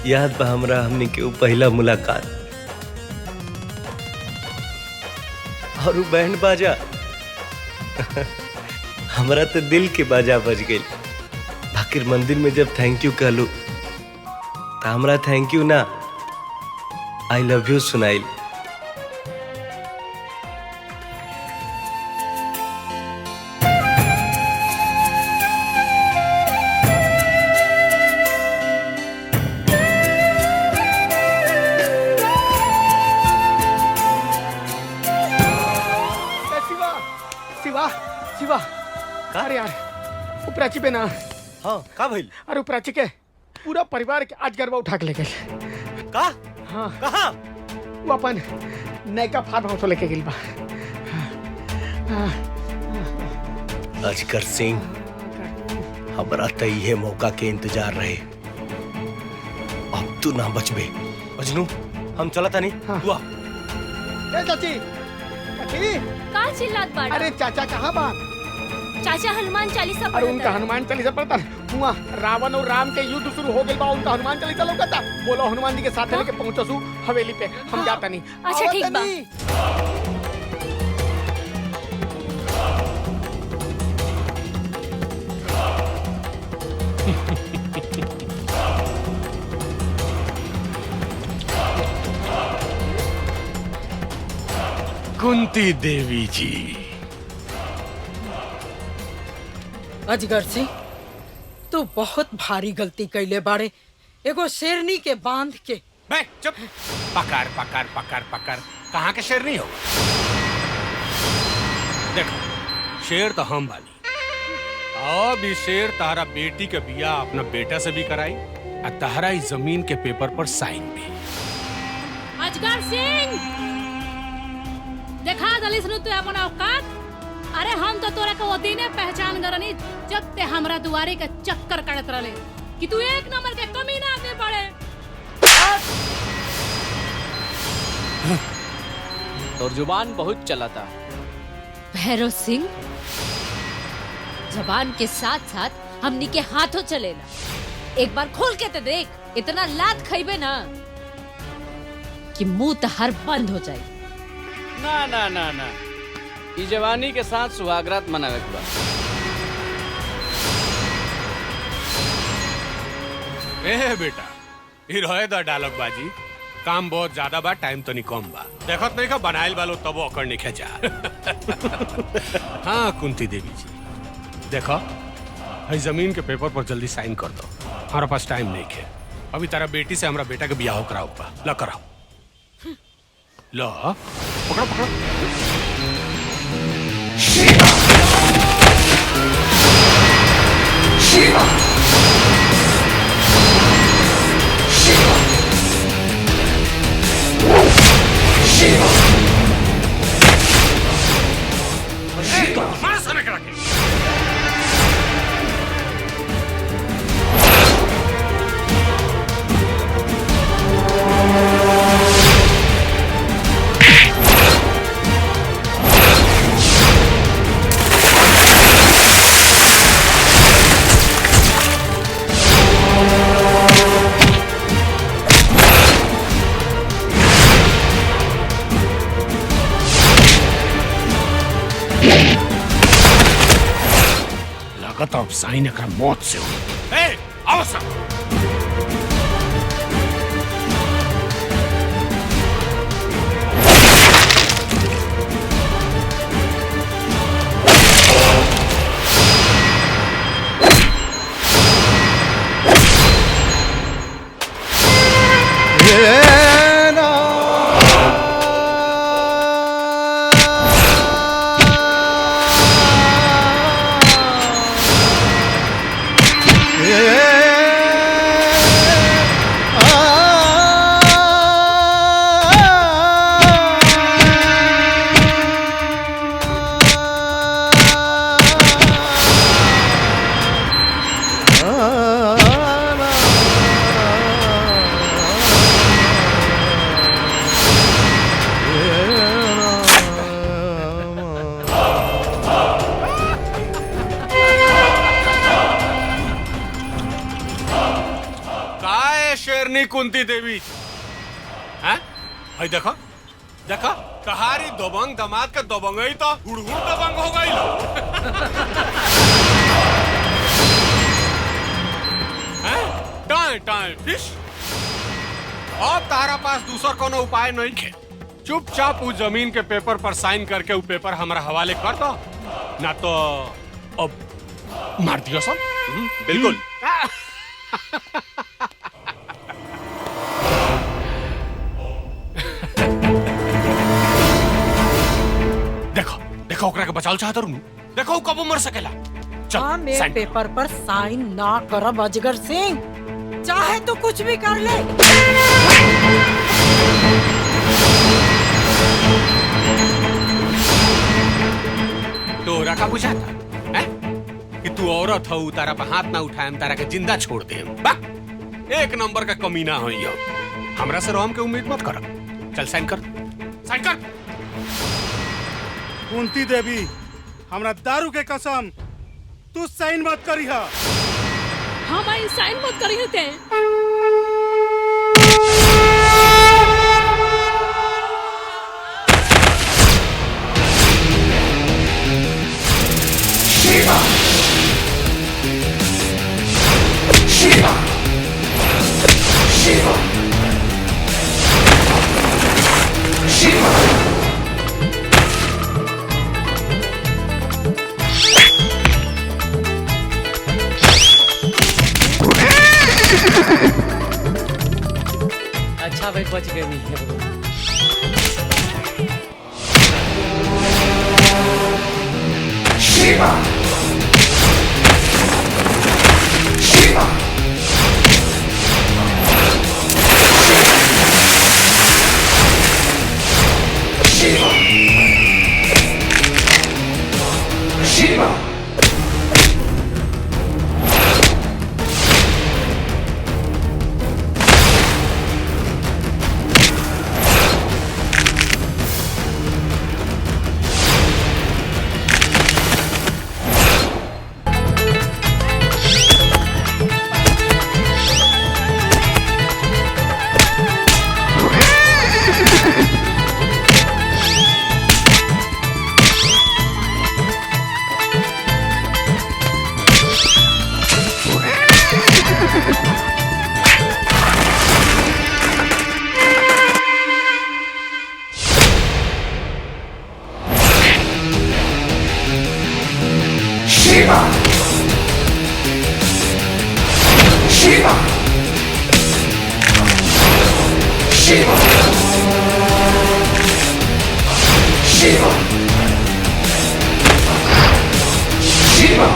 याद बा हमरा हमनी के ऊ पहला मुलाकात और ऊ बैंड बाजा हमरा तो दिल के बाजा बज गई। बाकी मंदिर में जब थैंक यू कहलू तो हमरा थैंक यू ना आई लव यू सुनाइल। शिवा शिवा शिवा अरे यार वो प्राची पे ना। हाँ का भइल? अरे वो प्राची के पूरा परिवार के आज गरबा उठा के ले गए। का? हाँ कहाँ? वो अपन नयका फार्म हाउस लेके गइल बा। अजगर सिंह हमरा तो ये मौका के इंतजार रहे। अब तू ना बचबे। मजनू हम चला था नहीं हुआ। ए चाची चाची का चिल्लात बाड़ा? अरे चाचा कहाँ बा? चाचा हनुमान चालीसा अरे पढ़ता उनका है। हनुमान चालीसा पढ़ता हुआ। रावण और राम के युद्ध शुरू हो गया बा। उनका हनुमान चालीसा लौकता। बोलो हनुमान जी के साथ लेके पहुंचसू हवेली पे। हम जाता नहीं। अच्छा ठीक बा। कुंती देवी जी। अजगर सिंह तू बहुत भारी गलती कैले बाड़े। एगो शेरनी के बांध के। बे चुप। पकड़ पकड़ पकड़ पकड़। कहाँ के शेर नहीं हो? देखो शेर तो हम बानी। अब ये शेर तारा बेटी के बिया अपना बेटा से भी कराई और तारा इस जमीन के पेपर पर साइन भी। अजगर सिंह देखा दलिस नु तू अपन औकात। अरे हम तो तोरा के वो दिने पहचान गरनी जब ते हमरा दुआरे के चक्कर काटत रहले कि तू एक नंबर के कमीना आदमी पड़े। और जुबान बहुत चलाता। भैरव सिंह जबान के साथ साथ हमनी के हाथों चलेला। एक बार खोल के तो देख। इतना लात खइबे ना कि मुंह तहर बंद हो जाए। ना ना ना ना ई जवानी के साथ सुहागरात मनावे के बा। ए बेटा ये रहे दा डायलॉग बाजी। काम बहुत ज्यादा बा टाइम तो नहीं कम बा। देखत नहीं का बनाइल बालो तब अकड़ नहीं खेचा। हाँ कुंती देवी जी देखो भाई जमीन के पेपर पर जल्दी साइन कर दो। हमारे पास टाइम नहीं है। अभी तारा बेटी से हमारा बेटा के ब्याह कराओ बा। ला कराओ। लो पकड़ो पकड़ो। शिवा शिवा शिवा शिवा मार सामने करा के। लगता अब साइन एकरा मौत से हो। ए आओ सब। Yeah. शेरनी कुंती देवी। हैं? भाई देखो देखो कहारी दबंग दामाद का दबंग ही तो हुड़हुड़ दबंग हो गई लो। हैं? Time time fish. अब तारा पास दूसरा कोनो उपाय नहीं है। चुपचाप उस जमीन के पेपर पर साइन करके वो पेपर हमारा हवाले कर दो, ना तो अब मार दियो सब। बिल्कुल। देखो देखो ओकरा के बचाल चाहत रहूं, देखो कब मर सकेला। चल हम एक साइन कर। पेपर पर साइन ना करब अजगर सिंह, चाहे तो कुछ भी कर ले। तोरा का बुझाता है कि तू औरत हो, तारा पे हाथ ना उठाए, तारा के जिंदा छोड़ दे। एक नंबर का कमीना हो यो। हमरा से रोम के उम्मीद मत कर। चल साइन कर, साइन कर। कुंती देवी, हमरा दारू के कसम, तू साइन मत करिहा। हम आई साइन मत करी होते। Shiva! Shiva! Shiva! Shiva! अच्छा भाई बच गए नहीं है। Shiva! Shiva! Shiva! Shiva! Shiva! Shiva! Shiva! Shiva!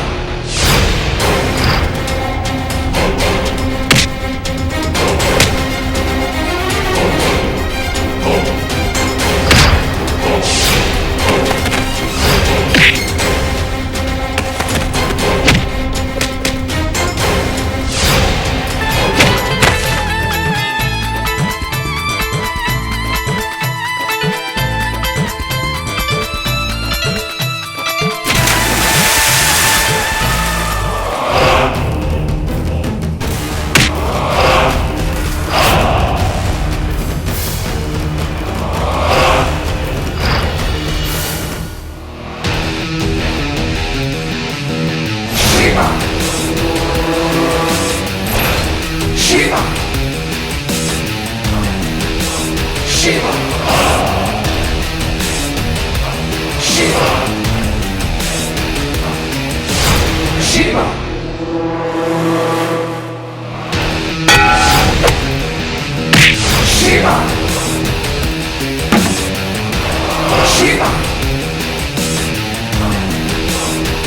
Shiva! Shiva! Shiva! Shiva! Shiva! Shiva! Shiva!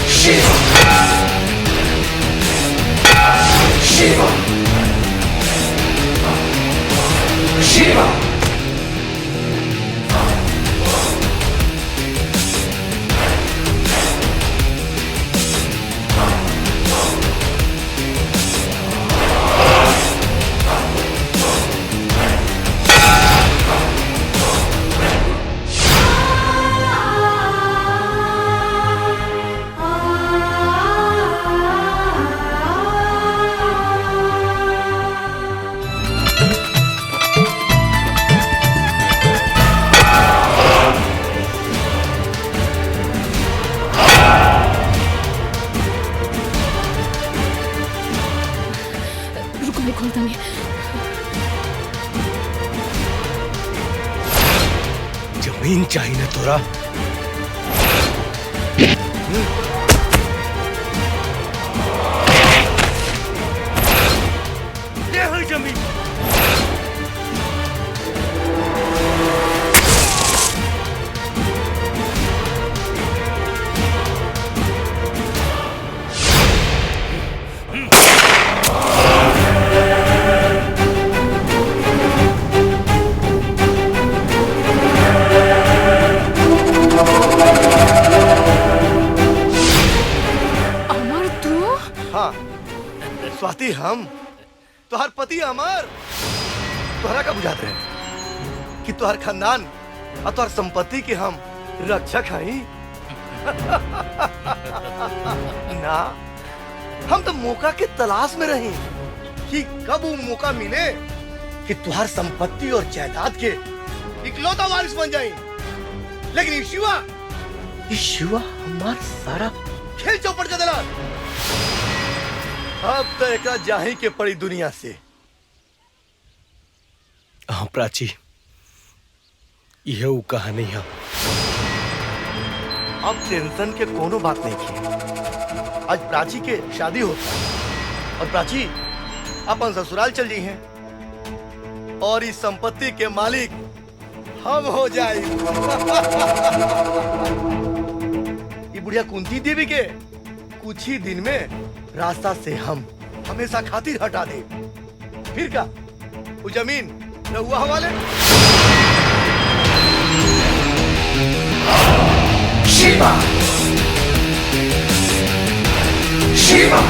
Shiva! Shiva! Shiva! जमीन चाहिए ना तोरा? ये है जमीन। स्वाति, हम तुहार पति अमर। तुहरा का बुझाते हैं कि तुहार खानदान और तुहार संपत्ति के हम रक्षक हई? ना, हम तो मौका के तलाश में रही कि कब वो मौका मिले कि तुहार संपत्ति और जायदाद के इकलौता वारिस बन जाए। लेकिन ये शिवा हमार सारा खेल चौपट कर दिला। अब तो एक जाही के पड़ी दुनिया से। हाँ प्राची, यह वो कहानी है। अब टेंशन के कोनो बात नहीं की। आज प्राची के शादी होता और प्राची अपन ससुराल चल जी हैं और इस संपत्ति के मालिक हम हो जाए। ये बुढ़िया कुंती देवी के कुछ ही दिन में रास्ता से हम हमेशा खातिर हटा दे। फिर का वो जमीन रहुआ हवाले। शिवा, शिवा,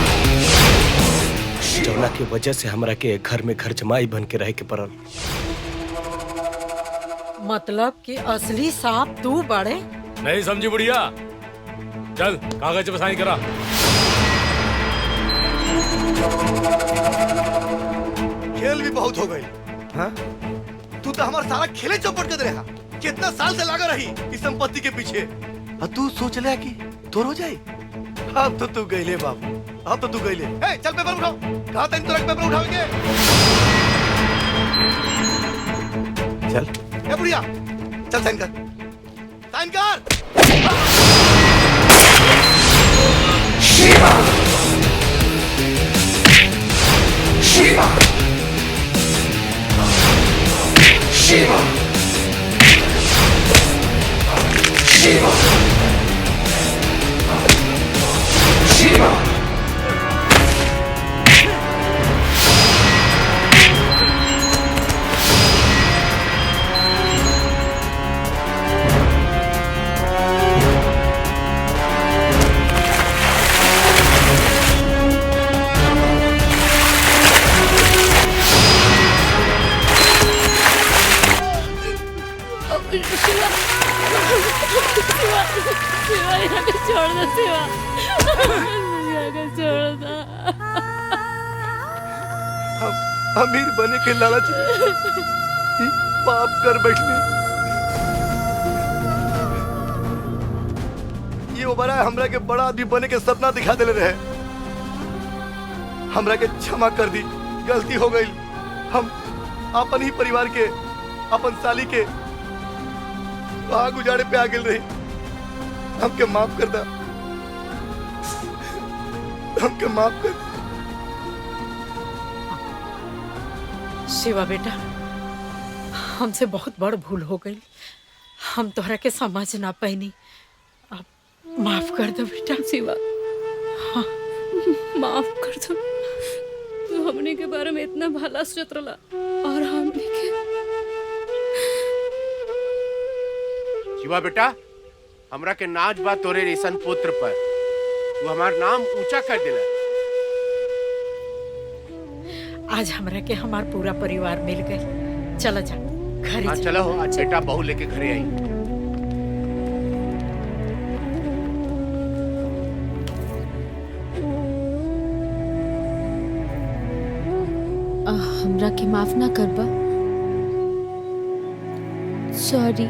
जौना की वजह से हमरा के घर में घर जमाई बन के रह के पड़ल। मतलब कि असली सांप तू बड़े? नहीं समझी बुढ़िया। चल कागज पे साइन करा। खेल भी बहुत हो गई। हाँ? तू तो हमारा सारा खेले चौपट कर रहा। कितना साल से लगा रही इस संपत्ति के पीछे, और तू सोच ले कि तोर हो जाए। अब तो तू गईले बाबू, अब तो तू गईले। चल पेपर उठाओ। कहा था तुरंत पेपर उठाओगे? चल ए बुढ़िया, चल साइन कर, साइन कर। शिवा, शिवा, शिवा, शिवा, शिवा, शिवा, यहाँ को छोड़ दो शिवा, यहाँ को छोड़ दो। हम अमीर बने के लालच में पाप कर बैठने। ये वो बड़ा हमरा के बड़ा आदमी बने के सपना दिखा दे रहे। हमरा के क्षमा कर दी, गलती हो गई। हम अपन ही परिवार के, अपन साली के आग उजाड़े पे आ गए रही। हमके माफ कर दा, हमके माफ कर। शिवा बेटा, हमसे बहुत बड़ भूल हो गई। हम तोहरा के समझ ना पाईनी। अब माफ कर दो बेटा। शिवा, हाँ माफ कर दो। तू हमने के बारे में इतना भला सोच रहा और हमने के। शिवा बेटा, हमरा के नाच बा तोरे रेशन पुत्र पर। तू हमार नाम ऊंचा कर दिला। आज हमरा के हमार पूरा परिवार मिल गए। चलो जा घरे। हाँ चलो, आज बेटा बहू लेके घरे आई। हमरा के माफ ना करबा? सॉरी।